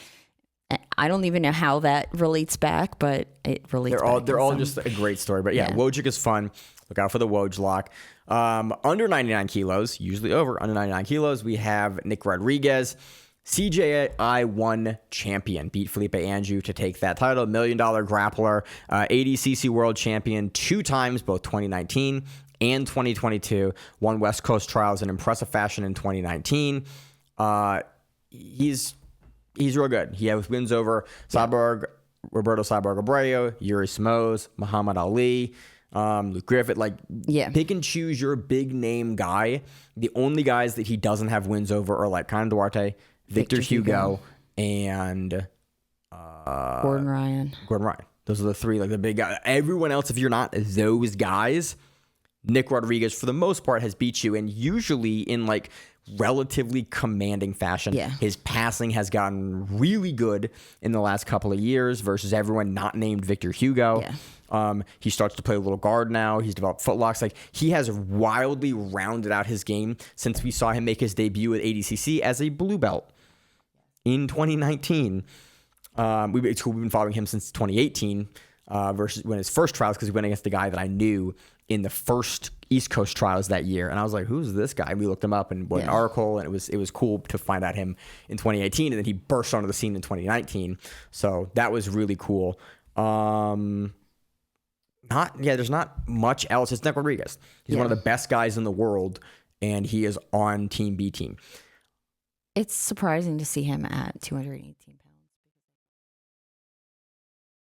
I don't even know how that relates back, but it relates. They're all just a great story. But yeah, Wojcik is fun. Look out for the Woj lock. Under 99 kilos, usually over under 99 kilos, we have Nick Rodriguez, CJI1 champion, beat Felipe Anjou to take that title. $1 million grappler, ADCC world champion 2 times, both 2019 and 2022. Won West Coast trials in impressive fashion in 2019. He's real good. He has wins over Roberto Cyborg Abreu, Yuri Simoes, Muhammad Ali, Luke Griffith. Like, pick and choose your big name guy. The only guys that he doesn't have wins over are like Conor Duarte, Victor Hugo, and Gordon Ryan. Those are the 3, like the big guys. Everyone else, if you're not those guys, Nick Rodriguez, for the most part, has beat you, and usually in like relatively commanding fashion. Yeah. His passing has gotten really good in the last couple of years versus everyone not named Victor Hugo. Yeah. He starts to play a little guard now. He's developed footlocks. Like, he has wildly rounded out his game since we saw him make his debut at ADCC as a blue belt in 2019. We've been following him since 2018 versus when his first trials, because he went against the guy that I knew in the first East Coast trials that year. And I was like, who's this guy? We looked him up and wrote an article, and it was cool to find out him in 2018. And then he burst onto the scene in 2019. So that was really cool. There's not much else. It's Nick Rodriguez. He's one of the best guys in the world, and he is on Team B team. It's surprising to see him at 218 pounds.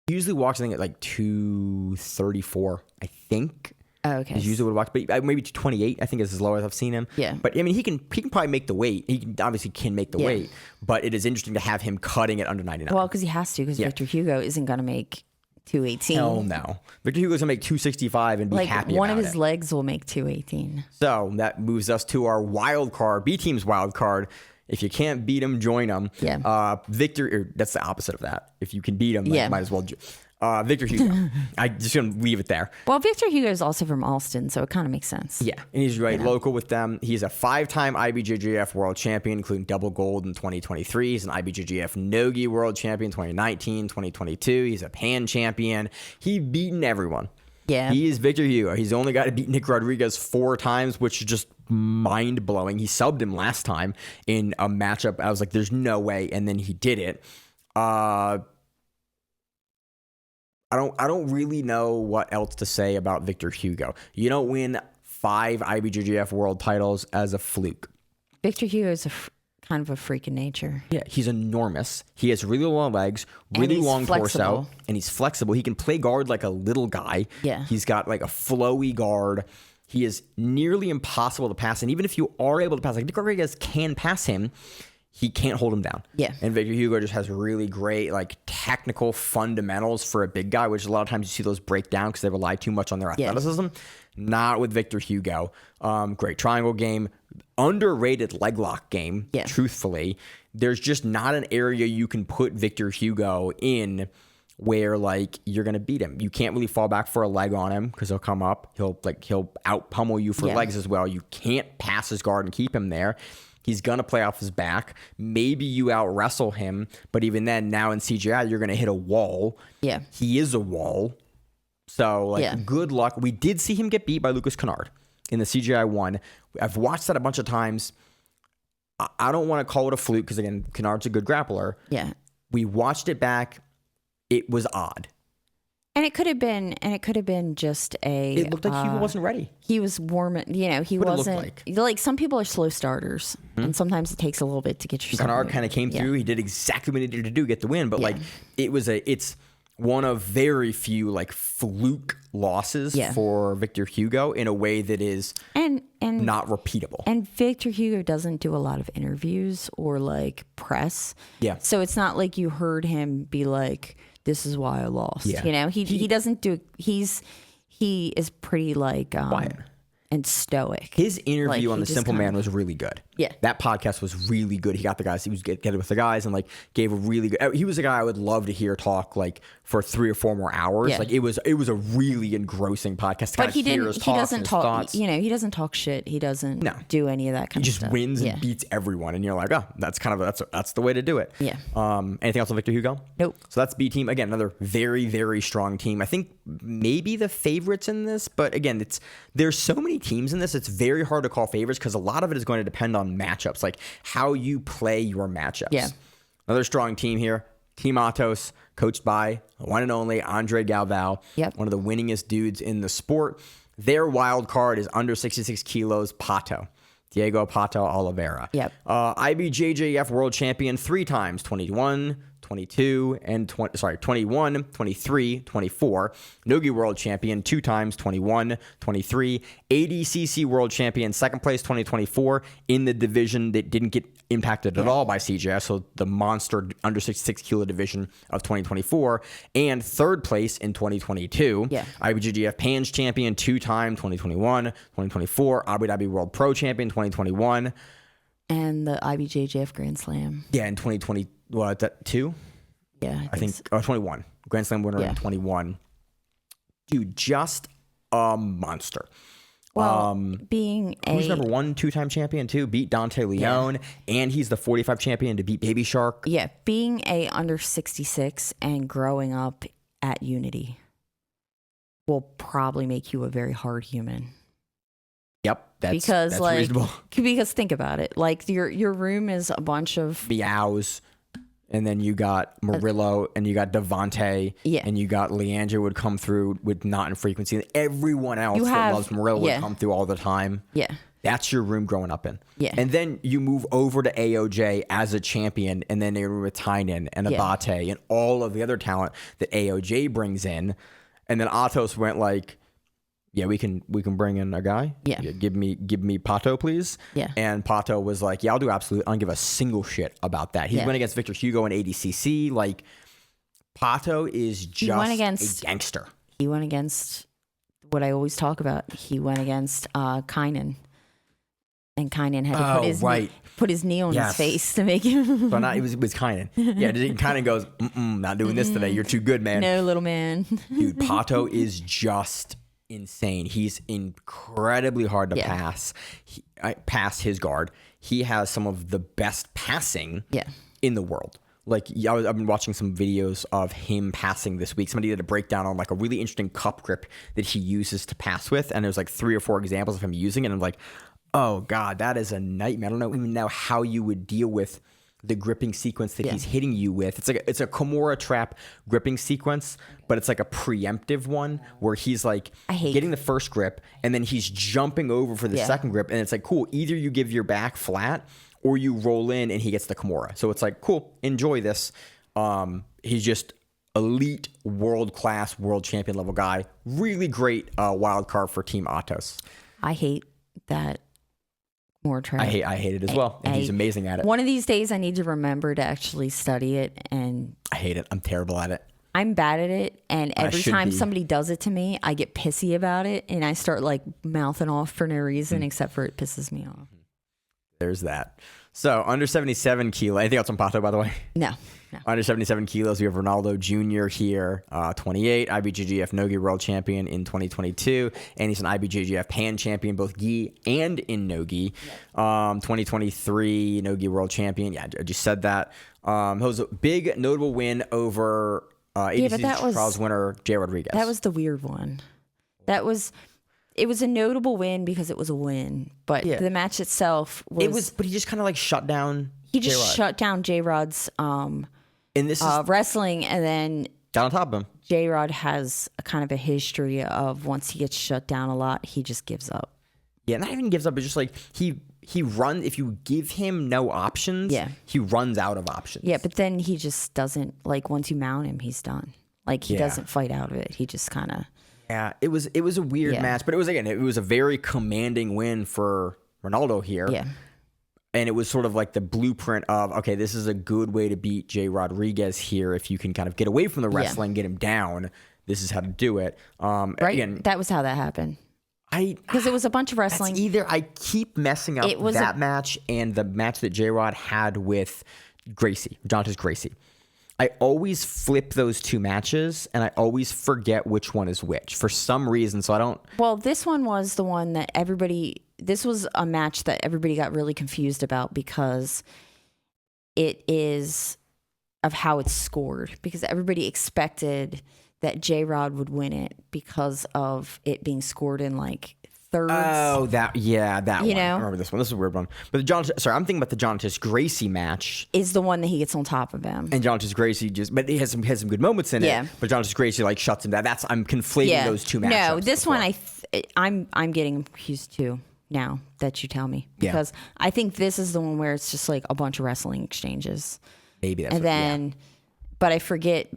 He usually walks, I think, at like 234, I think. Oh, okay. He's usually would walk, but maybe 228, I think, is as low as I've seen him. Yeah. But I mean, he can probably make the weight. He obviously can make the weight, but it is interesting to have him cutting it under 99. Well, because he has to, because Victor Hugo isn't going to make 218. Hell no. Victor Hugo's gonna make 265 and be happy one about of his it. legs will make 218. So that moves us to our wild card, B team's wild card. If you can't beat him, join him. Yeah. Victor, that's the opposite of that. If you can beat him, Yeah. might as well. Victor Hugo. I just gonna leave it there. Well, Victor Hugo is also from Alston, so it kind of makes sense. Yeah, and he's right local with them. He's a 5-time IBJJF world champion, including double gold in 2023. He's an IBJJF Nogi world champion 2019, 2022. He's a Pan champion. He's beaten everyone. Yeah. He is Victor Hugo. He's the only guy to beat Nick Rodriguez 4 times, which is just mind-blowing. He subbed him last time in a matchup. I was like, there's no way, and then he did it. I don't really know what else to say about Victor Hugo. You don't win 5 IBJJF world titles as a fluke. Victor Hugo is kind of a freak in nature. Yeah, he's enormous. He has really long legs, really long torso, and he's flexible. He can play guard like a little guy. Yeah. He's got like a flowy guard. He is nearly impossible to pass. And even if you are able to pass, like Nick Rodriguez can pass him, he can't hold him down. Yeah. And Victor Hugo just has really great like technical fundamentals for a big guy, which a lot of times you see those break down because they rely too much on their athleticism. Not with Victor Hugo. Great triangle game. Underrated leg lock game, truthfully. There's just not an area you can put Victor Hugo in where like you're gonna beat him. You can't really fall back for a leg on him because he'll come up. He'll out pummel you for legs as well. You can't pass his guard and keep him there. He's gonna play off his back. Maybe you out wrestle him, but even then, now in CGI, you're gonna hit a wall. Yeah, he is a wall. So like, good luck. We did see him get beat by Lucas Kennard in the CJI1. I've watched that a bunch of times. I don't want to call it a fluke because again, Kennard's a good grappler. Yeah, we watched it back. It was odd. And it could have been just a. It looked like he wasn't ready. He was warm. You know, he wasn't like some people are slow starters, and sometimes it takes a little bit to get yourself. Kennard kind of came through. He did exactly what he needed to do, get the win. But like, it's one of very few like fluke losses for Victor Hugo in a way that is and not repeatable. And Victor Hugo doesn't do a lot of interviews or like press. Yeah. So it's not like you heard him be like, "This is why I lost." Yeah. You know, he doesn't do. He is pretty like Quiet and stoic. His interview Like, on The Simple Man was really good. Yeah. That podcast was really good. He got the guys, he was getting with the guys and like gave a really good, he was a guy I would love to hear talk like for 3 or 4 more hours. Yeah. Like it was a really engrossing podcast. But he doesn't talk, thoughts. you know, he doesn't talk shit. He doesn't do any of that kind He of just stuff. wins and beats everyone. And you're like, oh, that's kind of, that's the way to do it. Yeah. Anything else on Victor Hugo? Nope. So that's B team. Again, another very, very strong team. I think maybe the favorites in this, but again, there's so many teams in this. It's very hard to call favorites because a lot of it is going to depend on matchups, like how you play your matchups. Yeah. Another strong team here. Team Atos, coached by the one and only Andre Galvão, one of the winningest dudes in the sport. Their wild card is under 66 kilos, Pato. Diego Pato Oliveira. Yep. IBJJF world champion 3 times, 21, 22, and 21, 23, 24. Nogi world champion 2 times, 21, 23. ADCC world champion, 2nd place, 2024, in the division that didn't get impacted at all by CJI, so the monster under 66 kilo division of 2024, and 3rd place in 2022. IBJJF Pans champion 2 times, 2021, 2024. Abu Dhabi World Pro champion 2021. And the IBJJF Grand Slam. Yeah, in 2020, what, that 2? Yeah, I think 21. Grand Slam winner in 21. Dude, just a monster. Well, being who's number 1 2-time champion too, beat Dante Leone, and he's the 45 champion to beat Baby Shark. Yeah, being a under 66 and growing up at Unity will probably make you a very hard human. Yep, that's like, reasonable. Because think about it, like your room is a bunch of Meows, and then you got Murillo, and you got Devontae, and you got Leandro would come through with not in frequency, and everyone else that loves Murillo would come through all the time. Yeah. That's your room growing up in. Yeah. And then you move over to AOJ as a champion, and then you're with Tynan and Abate and all of the other talent that AOJ brings in. And then Atos went like, yeah, we can bring in a guy. Yeah. Give me Pato, please. Yeah. And Pato was like, yeah, I'll do absolutely. I don't give a single shit about that. He went against Victor Hugo in ADCC. Like, Pato is just a gangster. He went against what I always talk about. He went against Kynan. And Kynan had to put his knee on his face to make him. But not, it was Kynan. Yeah, Kynan goes, not doing this today. You're too good, man. No, little man. Dude, Pato is just insane. He's incredibly hard to pass. Pass his guard. He has some of the best passing in the world. Like, I've been watching some videos of him passing this week. Somebody did a breakdown on like a really interesting cup grip that he uses to pass with, and there's like 3 or 4 examples of him using it. And I'm like, oh God, that is a nightmare. I don't even know how you would deal with the gripping sequence that he's hitting you with. It's a Kimura trap gripping sequence, but it's like a preemptive one where he's like getting the first grip and then he's jumping over for the second grip, and it's like, cool, either you give your back flat or you roll in and he gets the Kimura. So it's like, cool, enjoy this. He's just elite, world-class, world champion level guy. Really great wild card for Team Atos. I hate that more trap. I hate it as well. And he's amazing at it. One of these days I need to remember to actually study it, and I hate it. I'm terrible at it. I'm bad at it, and every time somebody does it to me, I get pissy about it, and I start like mouthing off for no reason except for it pisses me off. There's that. So under 77 kilo. Anything else on Pato, by the way? No. Under 77 kilos, we have Ronaldo Jr. here, 28, IBJJF Nogi World Champion in 2022, and he's an IBJJF Pan Champion, both gi and in Nogi. 2023 Nogi World Champion. Yeah, I just said that. It was a big notable win over ADCC Trials winner Jay Rodriguez. That was the weird one. It was a notable win because it was a win, but the match itself was. But he just kind of like shut down. He just shut down J-Rod's and this is wrestling, and then down on top of him. J-Rod has a kind of a history of once he gets shut down a lot, he just gives up. Yeah, not even gives up. It's just like he runs. If you give him no options, he runs out of options. Yeah, but then he just doesn't, like, once you mount him, he's done. Like, he doesn't fight out of it. He just kind of. Yeah, it was a weird match, but it was a very commanding win for Ronaldo here. Yeah. And it was sort of like the blueprint of, okay, this is a good way to beat Jay Rodriguez here. If you can kind of get away from the wrestling, get him down, this is how to do it. Right? Again, that was how that happened. Because it was a bunch of wrestling. Either I keep messing up that match and the match that J-Rod had with Jontas Gracie. I always flip those two matches, and I always forget which one is which for some reason, so I don't... Well, this one was the one that this was a match that everybody got really confused about because it is of how it's scored. Because everybody expected that J-Rod would win it because of it being scored in like thirds. Oh, that one. I remember this one. This is a weird one. But I'm thinking about the Jontas Gracie match. Is the one that he gets on top of him. And Jontas Gracie but he has some good moments in it. But Jontas Gracie like shuts him down. I'm conflating those two matches. No, this one I'm getting confused too now that you tell me, because I think this is the one where it's just like a bunch of wrestling exchanges. Maybe that's but I forget.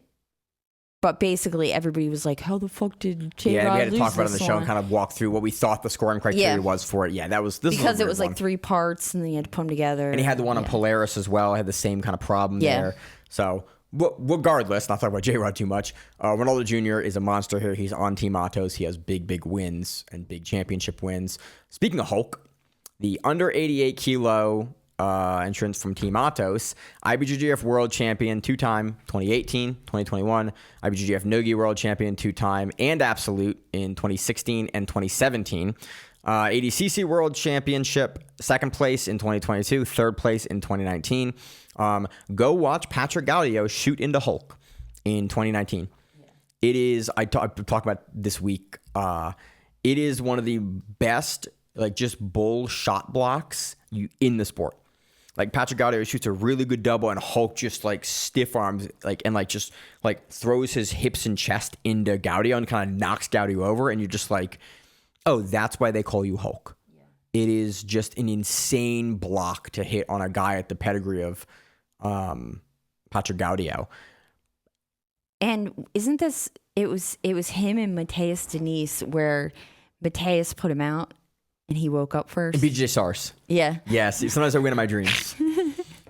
But basically, everybody was like, "How the fuck did J-Rod lose?" Yeah, we had to talk about it on the show and kind of walk through what we thought the scoring criteria was for it. Yeah, this because it was one. like 3 parts, and then you had to put them together. And he had the one on Polaris as well. I had the same kind of problem there. So, regardless, not talking about J-Rod too much. Ronaldo Jr. is a monster here. He's on Team Atos. He has big wins and big championship wins. Speaking of Hulk, the under 88 kilo entrance from Team Atos, IBJJF World Champion 2-time, 2018, 2021, IBJJF Nogi World Champion 2-time, and Absolute in 2016 and 2017. ADCC World Championship, 2nd place in 2022, 3rd place in 2019. Go watch Patrick Gaudio shoot into Hulk in 2019. It is, I talked about this week, it is one of the best, like, just bull shot blocks in the sport. Like, Patrick Gaudio shoots a really good double, and Hulk just like stiff arms, just throws his hips and chest into Gaudio and kind of knocks Gaudio over, and you're just like, oh, that's why they call you Hulk. Yeah. It is just an insane block to hit on a guy at the pedigree of Patrick Gaudio. And isn't this? It was him and Mateus Denise where Mateus put him out. And he woke up first. And BJ Sars. Yeah. Yes. Sometimes I win in my dreams.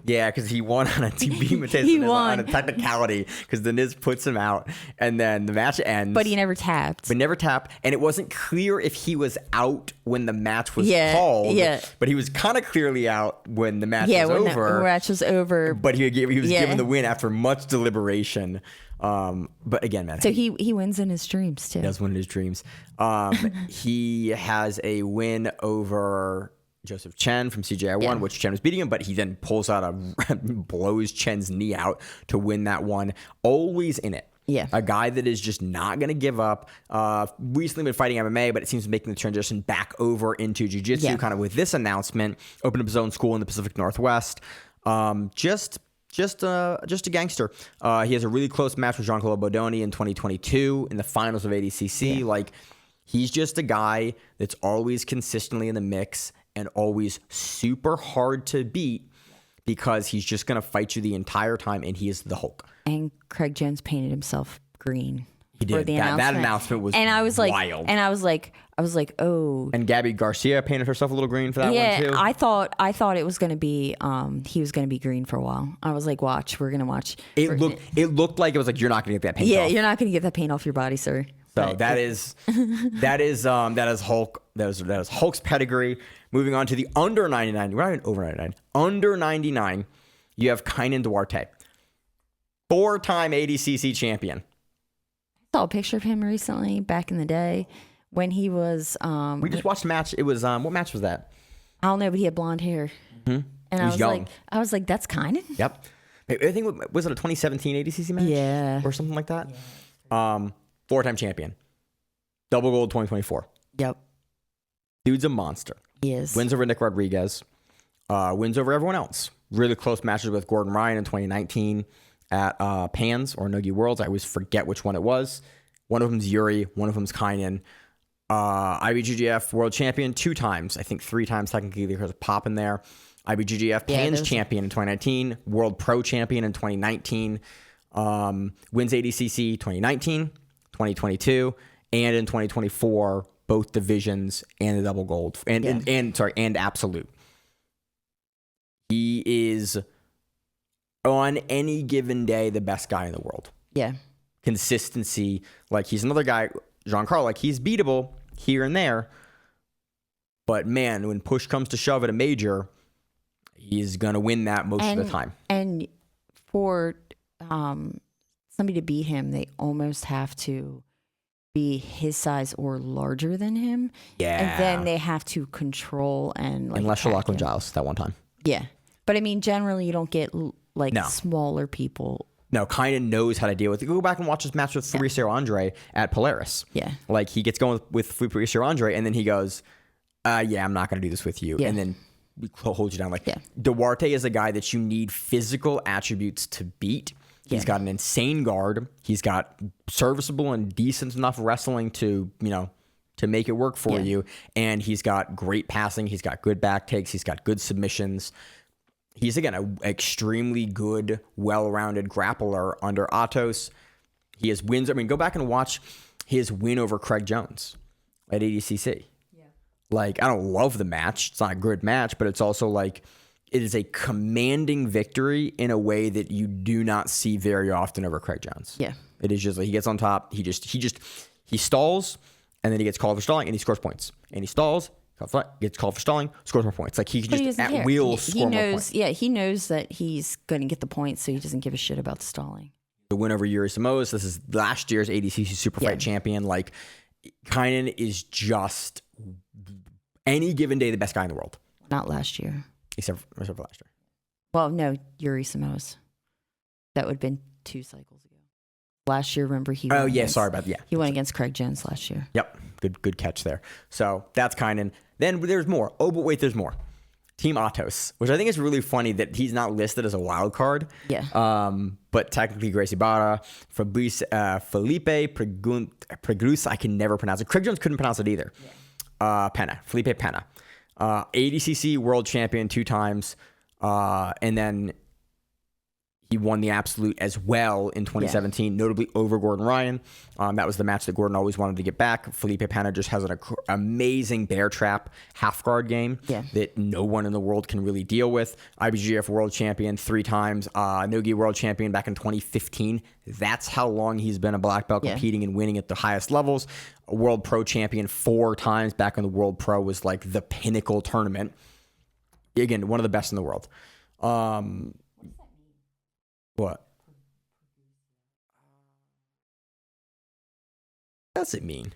Yeah, because he won on a TB Mateus on a technicality because the Niz puts him out and then the match ends. But he never tapped. And it wasn't clear if he was out when the match was called. Yeah. But he was kind of clearly out when the match was over. The match was over. But he was given the win after much deliberation. But again, man. So he wins in his dreams too. He does win in his dreams. He has a win over Joseph Chen from CJI1, which Chen was beating him, but he then pulls out blows Chen's knee out to win that one. Always in it. Yeah. A guy that is just not going to give up. Recently been fighting MMA, but it seems to be making the transition back over into jiu-jitsu kind of with this announcement. Opened up his own school in the Pacific Northwest. Just a gangster. He has a really close match with Giancarlo Bodoni in 2022 in the finals of ADCC. Yeah. Like, he's just a guy that's always consistently in the mix and always super hard to beat because he's just going to fight you the entire time, and he is the Hulk. And Craig Jones painted himself green. He did. That announcement was wild. And I was like, oh. And Gabby Garcia painted herself a little green for that one too. I thought it was going to be, he was going to be green for a while. I was like, we're going to watch. It looked like it was like, you're not going to get that paint off. Yeah, you're not going to get that paint off your body, sir. So that is Hulk. That is Hulk's pedigree. Moving on to the under 99. We're not even over 99. Under 99, you have Kaynan Duarte, 4-time ADCC champion. I saw a picture of him recently back in the day when he was. We just watched a match. It was what match was that? I don't know, but he had blonde hair. Mm-hmm. And I was like, that's Kaynan. Yep. I think was it a 2017 ADCC match? Yeah, or something like that. Yeah. 4-time champion, double gold 2024. Yep. Dude's a monster. He is. Wins over Nick Rodriguez. Wins over everyone else. Really close matches with Gordon Ryan in 2019 at Pans or Nogi Worlds. I always forget which one it was. One of them's Yuri. One of them's Kaynan. IBJJF World Champion 2 times. I think 3 times technically. There's a pop in there. IBJJF Pans Champion in 2019. World Pro Champion in 2019. Wins ADCC 2019, 2022, and in 2024, both divisions and the double gold and absolute. He is on any given day the best guy in the world. Yeah. Consistency, like he's another guy, Giancarlo, like he's beatable here and there. But man, when push comes to shove at a major, he's going to win that most of the time. And for somebody to beat him, they almost have to be his size or larger than him. Yeah. And then they have to control and like. Unless you're Lachlan Giles that one time. Yeah. But I mean, generally, you don't get like smaller people. No, kind of knows how to deal with it. Go back and watch his match with Fabricio Andre at Polaris. Yeah. Like he gets going with Fabricio Andre and then he goes, I'm not going to do this with you. Yeah. And then we hold you down. Like Duarte is a guy that you need physical attributes to beat. He's got an insane guard. He's got serviceable and decent enough wrestling to, to make it work for you. And he's got great passing. He's got good back takes. He's got good submissions. He's, again, an extremely good, well-rounded grappler under Atos. He has wins. I mean, go back and watch his win over Craig Jones at ADCC. Like, I don't love the match. It's not a good match, but it's also like it is a commanding victory in a way that you do not see very often over Craig Jones. Yeah. It is just like he gets on top. He stalls, and then he gets called for stalling, and he scores points. And he stalls, gets called for stalling, scores more points. Like he can just at will score more points. Yeah, he knows that he's going to get the points, so he doesn't give a shit about the stalling. The win over Yuri Samos. This is last year's ADCC Superfight champion. Like, Kynan is just any given day the best guy in the world. Not last year. Except for last year. Well, no, Yuri Samos. That would have been 2 cycles ago. Last year, remember he? Sorry about that. He went against Craig Jones last year. Yep, good catch there. So that's Kynan. Then there's more. Oh, but wait, there's more. Team Atos, which I think is really funny that he's not listed as a wild card. Yeah. But technically, Gracie Barra, Felipe Pregus, I can never pronounce it. Craig Jones couldn't pronounce it either. Yeah. Felipe Pena. ADCC world champion 2 times. And then he won the absolute as well in 2017, notably over Gordon Ryan. That was the match that Gordon always wanted to get back. Felipe Pena just has an amazing bear trap half guard game that no one in the world can really deal with. IBGF world champion 3 times. Nogi world champion back in 2015. That's how long he's been a black belt competing and winning at the highest levels. A world pro champion 4 times back when the world pro was like the pinnacle tournament. Again, one of the best in the world. What does it mean?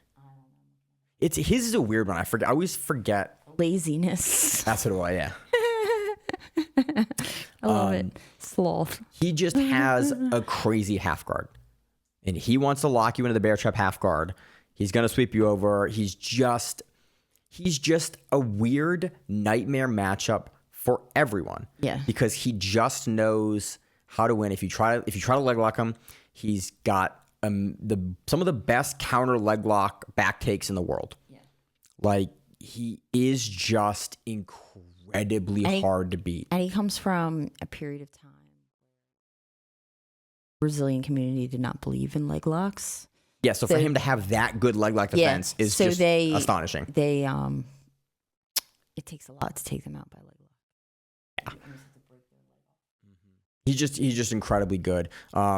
His is a weird one. I forget. I always forget. Laziness. That's what it was. Yeah. I love it. Sloth. He just has a crazy half guard, and he wants to lock you into the bear trap half guard. He's gonna sweep you over. He's just a weird nightmare matchup for everyone. Yeah. Because he just knows how to win. If you try to leg lock him, he's got some of the best counter leg lock back takes in the world. Yeah. Like, he is just incredibly hard to beat. And he comes from a period of time Brazilian community did not believe in leg locks. Yeah, so for him to have that good leg lock defense is just astonishing. It takes a lot to take them out by leg lock. Yeah. He's just incredibly good.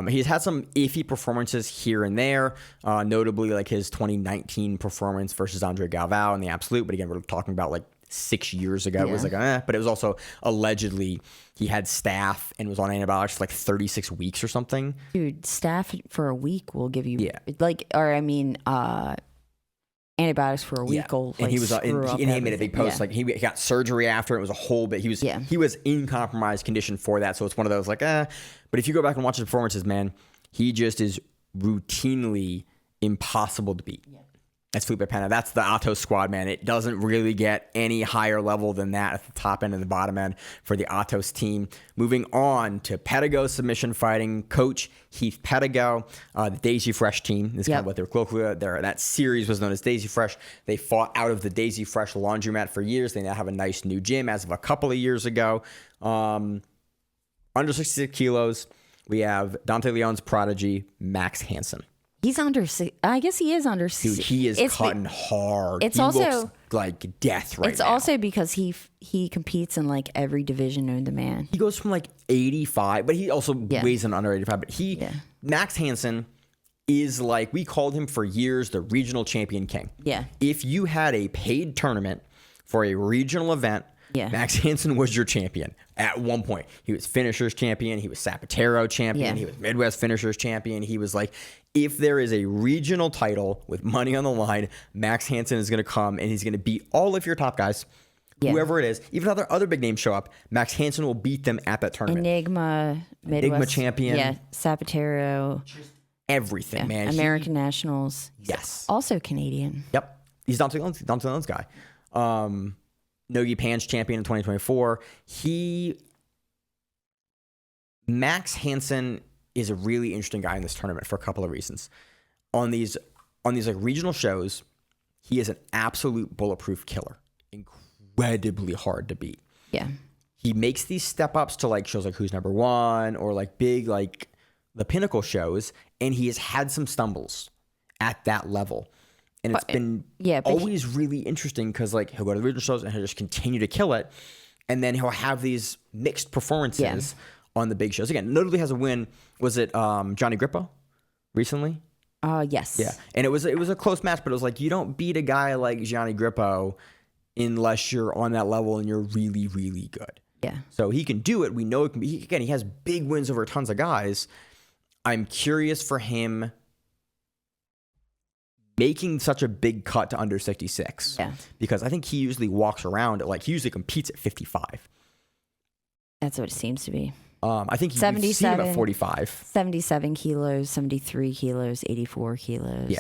He's had some iffy performances here and there, notably like his 2019 performance versus Andre Galvão in the absolute. But again, we're talking about like 6 years ago. Yeah. It was like, but it was also allegedly he had staph and was on antibiotics for like 36 weeks or something. Dude, staph for a week will give you antibiotics for a week will and he was he made a big post like he got surgery after. It was a whole bit. He was in compromised condition for that. So it's one of those like but if you go back and watch his performances, man, he just is routinely impossible to beat. Yeah. That's Felipe Pena. That's the Atos squad, man. It doesn't really get any higher level than that at the top end and the bottom end for the Atos team. Moving on to Pedigo submission fighting. Coach Heath Pedigo, the Daisy Fresh team is kind of what they're colloquially. That series was known as Daisy Fresh. They fought out of the Daisy Fresh laundromat for years. They now have a nice new gym as of a couple of years ago. Under 66 kilos, we have Dante Leon's prodigy, Max Hansen. He's under. I guess he is under. Dude, he is cutting hard. It's he also looks like death right now. It's also because he competes in like every division known to man. He goes from like 85, but he also weighs in under 85. But Max Hansen is like, we called him for years the regional champion king. Yeah. If you had a paid tournament for a regional event, Max Hansen was your champion at one point. He was finishers champion. He was Zapatero champion. He was Midwest finishers champion. He was like, if there is a regional title with money on the line, Max Hansen is going to come and he's going to beat all of your top guys, whoever it is. Even if other big names show up, Max Hansen will beat them at that tournament. Midwest champion. Yeah, Zapatero. Everything, man. American Nationals. Yes. Also Canadian. Yep. He's Dante Leon's guy. Nogi Pan's champion in 2024. Max Hansen is a really interesting guy in this tournament for a couple of reasons. On these like regional shows, he is an absolute bulletproof killer. Incredibly hard to beat. Yeah. He makes these step ups to like shows like Who's Number One or like big like the pinnacle shows, and he has had some stumbles at that level. And it's been always really interesting because like he'll go to the regional shows and he'll just continue to kill it. And then he'll have these mixed performances on the big shows. Again, notably has a win. Was it Johnny Grippo recently? Yes. Yeah. And it was a close match, but it was like you don't beat a guy like Johnny Grippo unless you're on that level and you're really, really good. Yeah. So he can do it. We know it can be. Again, he has big wins over tons of guys. I'm curious for him making such a big cut to under 66. Yeah. Because I think he usually walks around like he usually competes at 55. That's what it seems to be. I think you've seen him at 45. 77 kilos, 73 kilos, 84 kilos. Yeah.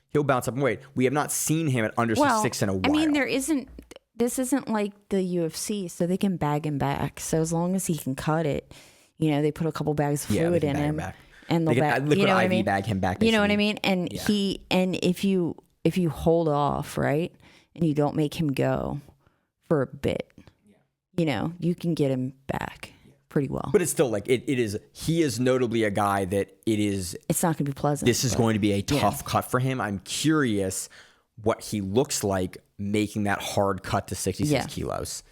He'll bounce up in weight. We have not seen him at under 66 in a while. I mean, this isn't like the UFC, so they can bag him back. So as long as he can cut it, they put a couple bags of fluid in him. And they'll bag, liquid IV bag him back. Basically. You know what I mean? And if you hold off, right, and you don't make him go for a bit, you can get him back pretty well. But it's still like he is notably a guy that it's not going to be pleasant. This is going to be a tough cut for him. I'm curious what he looks like making that hard cut to 66 kilos.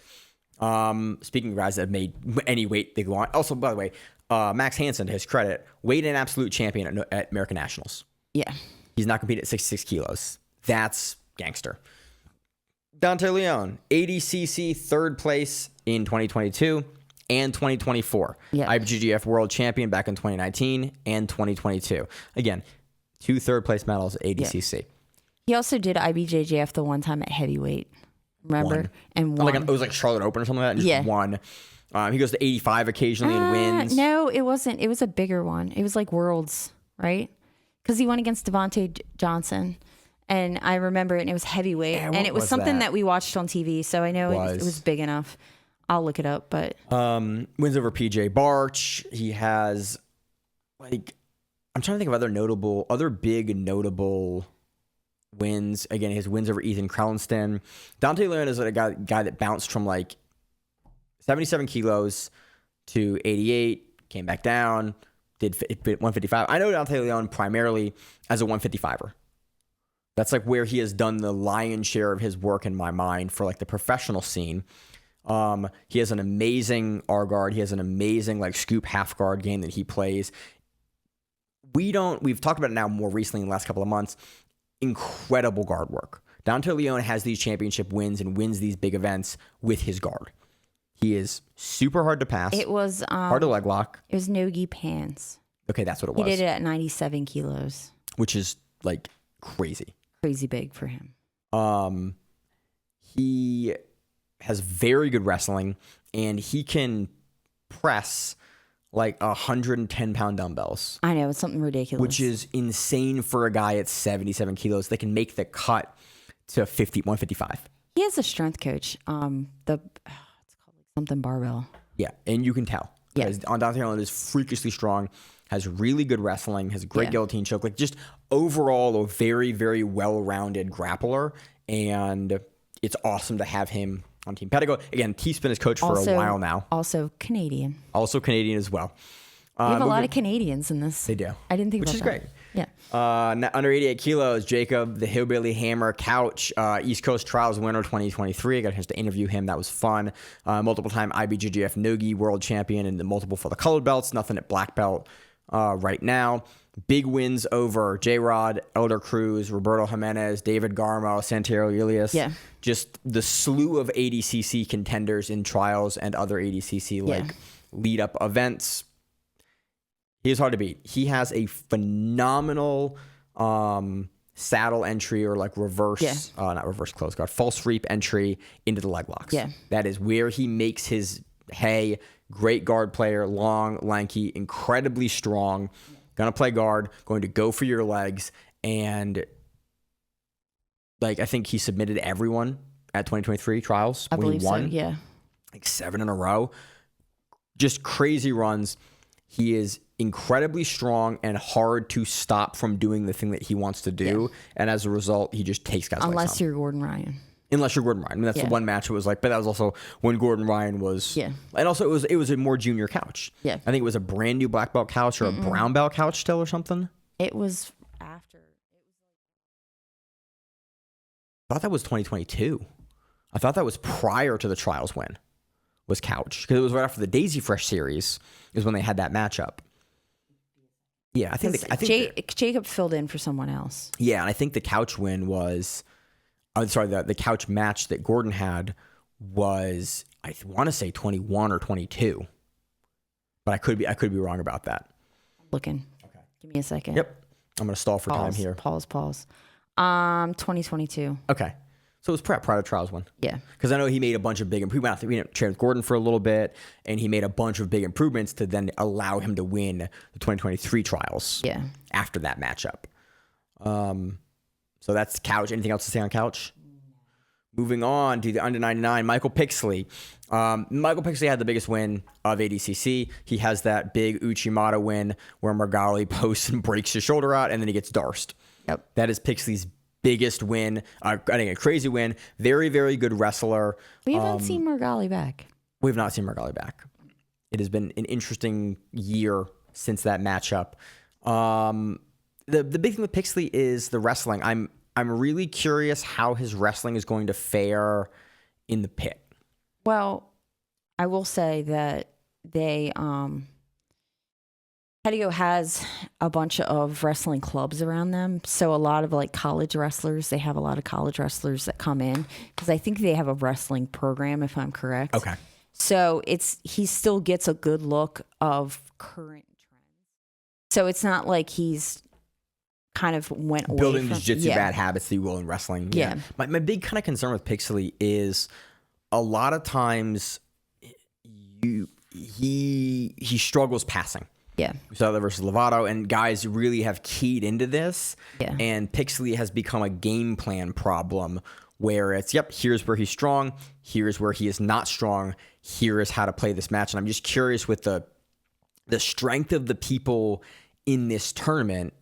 Speaking of guys that have made any weight they want. Also, by the way, Max Hansen, to his credit, weighed an absolute champion at American Nationals. Yeah. He's not competing at 66 kilos. That's gangster. Dante Leon, ADCC third place in 2022 and 2024. Yeah. IBJJF world champion back in 2019 and 2022. Again, 2 third place medals at ADCC. Yeah. He also did IBJJF the one time at heavyweight. Remember? And won. It was like Charlotte Open or something like that. And just won. He goes to 85 occasionally and wins. No, it wasn't. It was a bigger one. It was like Worlds, right? Because he won against Devontae Johnson. And I remember it, and it was heavyweight. Yeah, and it was something that we watched on TV, so I know it was big enough. I'll look it up, but... wins over PJ Barch. He has, like... I'm trying to think of other big notable wins. Again, his wins over Ethan Krellenston. Dante Leon is a guy that bounced from, like, 77 kilos to 88, came back down, did 155. I know Dante Leon primarily as a 155er. That's like where he has done the lion's share of his work in my mind for like the professional scene. He has an amazing R guard. He has an amazing like scoop half guard game that he plays. We've talked about it now more recently in the last couple of months. Incredible guard work. Dante Leon has these championship wins and wins these big events with his guard. He is super hard to pass. It was hard to leg lock. It was Nogi Pans. Okay, that's what it was. He did it at 97 kilos, which is like crazy big for him. He has very good wrestling, and he can press like 110-pound dumbbells. I know, it's something ridiculous, which is insane for a guy at 77 kilos that can make the cut to 155. He has a strength coach. It's called something barbell. Yeah, and you can tell. Yeah, Dante Leon is freakishly strong. Has really good wrestling, has a great guillotine choke. Like just overall a very, very well-rounded grappler. And it's awesome to have him on Team Pedigo. Again, he's been his coach for a while now. Also Canadian. Also Canadian as well. We have a lot of Canadians in this. They do. I didn't think about that. Which is great. Yeah. Under 88 kilos, Jacob, the Hillbilly Hammer Couch, East Coast Trials winner 2023. I got a chance to interview him. That was fun. Multiple-time IBJJF Nogi world champion and multiple for the colored belts. Nothing at black belt right now. Big wins over J-Rod, Elder Cruz, Roberto Jimenez, David Garmo, Santiago Elias. Yeah. Just the slew of ADCC contenders in trials and other ADCC lead-up events. He is hard to beat. He has a phenomenal saddle entry or reverse, not reverse close guard, false reap entry into the leg locks. Yeah. That is where he makes his hay. Great guard player, long, lanky, incredibly strong. Going to play guard, going to go for your legs. And I think he submitted everyone at 2023 trials. I believe he won, so, yeah. 7 in a row. Just crazy runs. He is incredibly strong and hard to stop from doing the thing that he wants to do. Yeah. And as a result, he just takes guys Unless you're Gordon Ryan. Unless you're Gordon Ryan. I mean, that's the one match it was but that was also when Gordon Ryan was. Yeah. And also, it was a more junior couch. Yeah. I think it was a brand new black belt couch or a brown belt couch still or something. It was after. I thought that was 2022. I thought that was prior to the trials win, was couch. Because it was right after the Daisy Fresh series is when they had that matchup. Yeah, I think Jacob filled in for someone else. Yeah, and I think the couch win was. I'm sorry, the couch match that Gordon had was, I want to say 21 or 22, but I could be wrong about that. Looking. Okay. Give me a second. Yep. I'm going to stall for time here. Pause. 2022. Okay. So it was prior to trials one. Yeah. Because I know he made a bunch of big improvements. We trained with Gordon for a little bit, and he made a bunch of big improvements to then allow him to win the 2023 trials. Yeah. After that matchup. So that's couch. Anything else to say on couch? Moving on to the under 99, Michael Pixley. Michael Pixley had the biggest win of ADCC. He has that big Uchimata win where Margali posts and breaks his shoulder out, and then he gets Darst. Yep. That is Pixley's biggest win. I think a crazy win. Very, very good wrestler. We haven't seen Margali back. We have not seen Margali back. It has been an interesting year since that matchup. The big thing with Pixley is the wrestling. I'm really curious how his wrestling is going to fare in the pit. Well, I will say that they Pedigo has a bunch of wrestling clubs around them. So a lot of college wrestlers, they have a lot of college wrestlers that come in because I think they have a wrestling program, if I'm correct. Okay. So he still gets a good look of current trends. So it's not like he's kind of went away building from jiu-jitsu bad habits that you will in wrestling. Yeah. My big kind of concern with Pixley is a lot of times he struggles passing. Yeah. We saw that versus Lovato, and guys really have keyed into this. Yeah. And Pixley has become a game plan problem where it's, here's where he's strong, here's where he is not strong, here is how to play this match. And I'm just curious with the strength of the people in this tournament.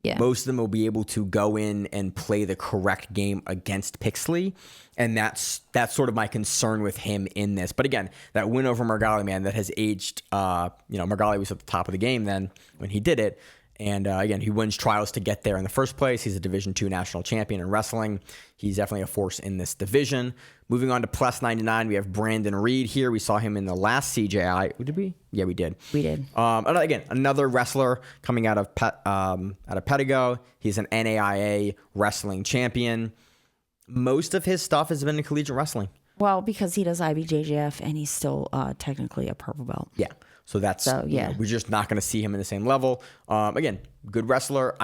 Yeah. Most of them will be able to go in and play the correct game against Pixley. And that's sort of my concern with him in this. But again, that win over Margali, man, that has aged. Margali was at the top of the game then when he did it. And again, he wins trials to get there in the first place. He's a Division II national champion in wrestling. He's definitely a force in this division. Moving on to plus 99, we have Brandon Reed here. We saw him in the last CJI. Did we? Yeah, we did. We did. Again, another wrestler coming out of Pedigo. He's an NAIA wrestling champion. Most of his stuff has been in collegiate wrestling. Well, because he does IBJJF and he's still technically a purple belt. Yeah. So that's, we're just not going to see him in the same level. Again, good wrestler.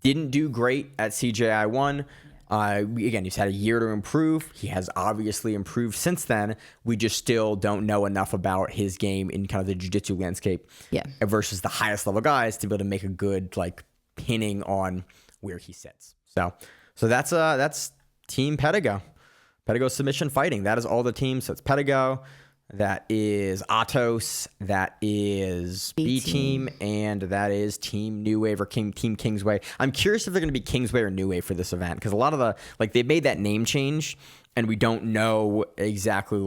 Didn't do great at CJI1. Again, he's had a year to improve. He has obviously improved since then. We just still don't know enough about his game in kind of the jiu-jitsu landscape versus the highest level guys to be able to make a good pinning on where he sits. So that's Team Pedigo. Pedigo submission fighting. That is all the teams. So it's Pedigo. That is Atos, that is B Team, and that is Team New Wave or Team Kingsway. I'm curious if they're going to be Kingsway or New Wave for this event, because a lot of they made that name change, and we don't know exactly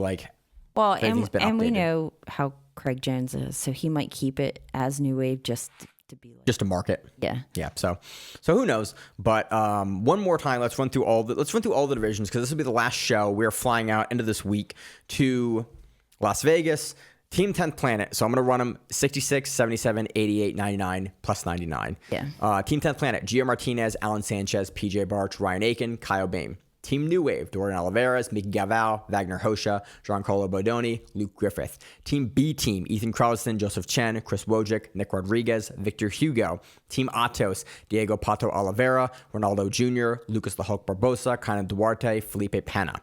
and we know how Craig Jones is, so he might keep it as New Wave just to be like. Just to market. Yeah. Yeah. So who knows? But one more time, let's run through all the divisions, because this will be the last show. We're flying out into this week to Las Vegas, Team 10th Planet. So I'm going to run them 66, 77, 88, 99, plus 99. Yeah. Team 10th Planet, Gio Martinez, Alan Sanchez, PJ Barch, Ryan Aiken, Kyle Bain. Team New Wave, Dorian Olivarez, Mica Galvão, Vagner Rocha, Giancarlo Bodoni, Luke Griffith. Team B Team, Ethan Carlson, Joseph Chen, Chris Wojcik, Nick Rodriguez, Victor Hugo. Team Atos, Diego Pato Oliveira, Ronaldo Jr., Lucas the Hulk Barbosa, Kainan Duarte, Felipe Pena.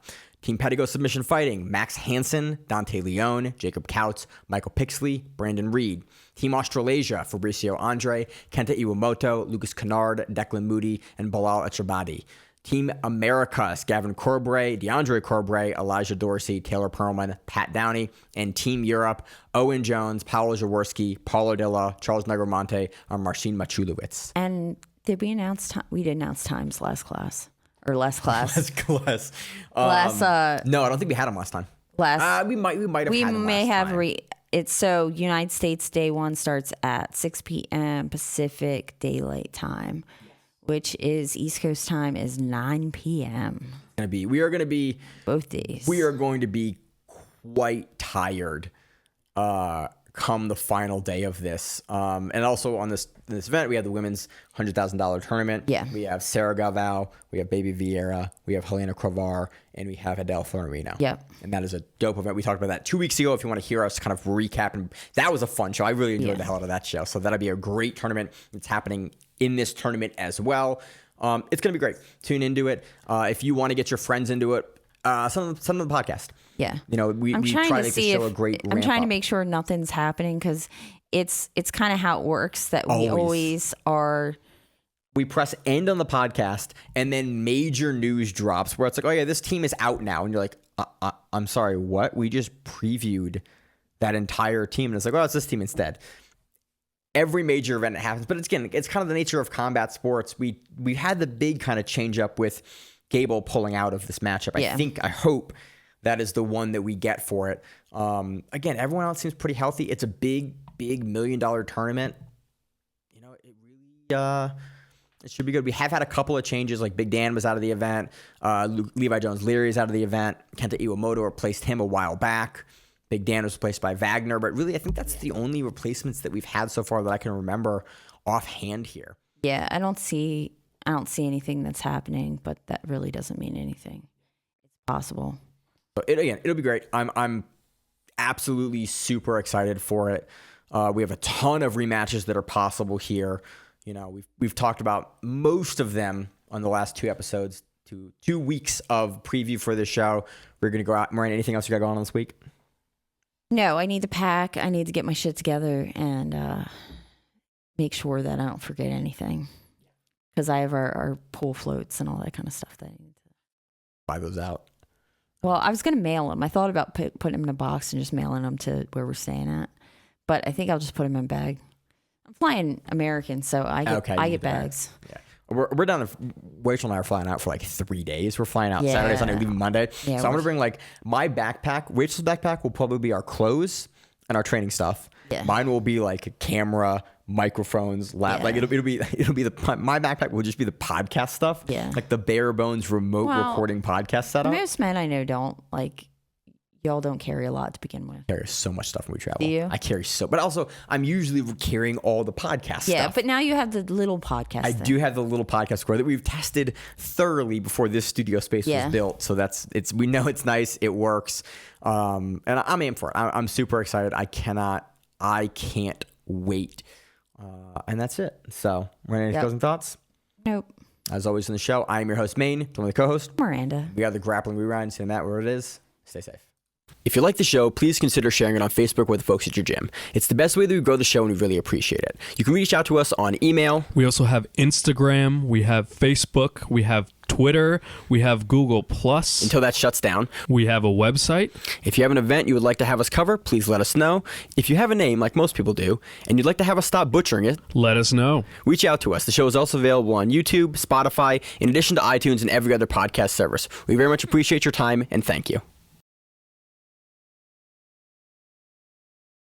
Team Pedigo Submission Fighting, Max Hansen, Dante Leone, Jacob Kautz, Michael Pixley, Brandon Reed. Team Australasia, Fabricio Andre, Kenta Iwamoto, Lucas Kennard, Declan Moody, and Bilal Echabadi. Team Americas, Gavin Corbray, DeAndre Corbray, Elijah Dorsey, Taylor Perlman, Pat Downey. And Team Europe, Owen Jones, Paolo Jaworski, Paulo Dilla, Charles Negromonte, and Marcin Machulowicz. And did we announce we did announce times last class. Or last class. No, I don't think we had them last time. We might have had them We may last have time. it's so United States Day 1 starts at 6 p.m. Pacific Daylight Time, which is East Coast time is 9 p.m. We are going to be both days. We are going to be quite tired come the final day of this. And also on this event, we have the women's $100,000 tournament. Yeah. We have Sarah Galvão, we have Baby Vieira, we have Helena Krovar, and we have Adele Florino. Yeah. And that is a dope event. We talked about that 2 weeks ago. If you want to hear us kind of recap, and that was a fun show. I really enjoyed the hell out of that show. So that'll be a great tournament. It's happening in this tournament as well. It's going to be great. Tune into it. If you want to get your friends into it, some of the podcast. Yeah. We try to make the show a great ramp I'm trying to up. make sure nothing's happening because it's kind of how it works that we always are. We press end on the podcast and then major news drops where it's like, oh yeah, this team is out now. And you're like, I'm sorry, what? We just previewed that entire team. And it's like, oh, it's this team instead. Every major event that happens. But it's kind of the nature of combat sports. We had the big kind of change up with Gable pulling out of this matchup. Yeah. I hope that is the one that we get for it. Again, everyone else seems pretty healthy. It's a big $1 million tournament. It really it should be good. We have had a couple of changes, like Big Dan was out of the event. Levi Jones-Leary is out of the event. Kenta Iwamoto replaced him a while back. Big Dan was replaced by Vagner. But really, I think that's the only replacements that we've had so far that I can remember offhand here. Yeah, I don't see anything that's happening, but that really doesn't mean anything. It's possible. But it'll be great. I'm absolutely super excited for it. We have a ton of rematches that are possible here. We've talked about most of them on the last 2 episodes. 2 weeks of preview for this show. We're gonna go out. Miranda, anything else you got going on this week? No, I need to pack. I need to get my shit together and make sure that I don't forget anything. Because I have our pool floats and all that kind of stuff that I need to Buy those out. Well, I was going to mail them. I thought about putting them in a box and just mailing them to where we're staying at. But I think I'll just put them in a bag. I'm flying American, so I get bags. Yeah. We're down to Rachel and I are flying out for like 3 days. We're flying out Yeah. Saturday, Sunday, leaving Monday. Yeah, so I'm going to bring like my backpack. Rachel's backpack will probably be our clothes and our training stuff. Yeah. Mine will be like a camera, microphones, lab. Yeah. Like it'll be my backpack will just be the podcast stuff. Yeah. Like the bare bones remote recording podcast setup. Most men I know don't y'all don't carry a lot to begin with. I carry so much stuff when we travel. Do you? I carry but also I'm usually carrying all the podcast Yeah, stuff. but now you have the little podcast. I do have the little podcast square that we've tested thoroughly before this studio space was built. So we know it's nice. It works. And I'm in for it. I'm super excited. I can't wait. And that's it. So, any closing thoughts? Nope. As always in the show, I am your host, Maine. I'm the co-host. Miranda. We have the Grappling Rewind. See that where it is. Stay safe. If you like the show, please consider sharing it on Facebook with the folks at your gym. It's the best way that we grow the show, and we really appreciate it. You can reach out to us on email. We also have Instagram. We have Facebook. We have Twitter. We have Google+. Until that shuts down. We have a website. If you have an event you would like to have us cover, please let us know. If you have a name, like most people do, and you'd like to have us stop butchering it, Let us know. reach out to us. The show is also available on YouTube, Spotify, in addition to iTunes and every other podcast service. We very much appreciate your time, and thank you.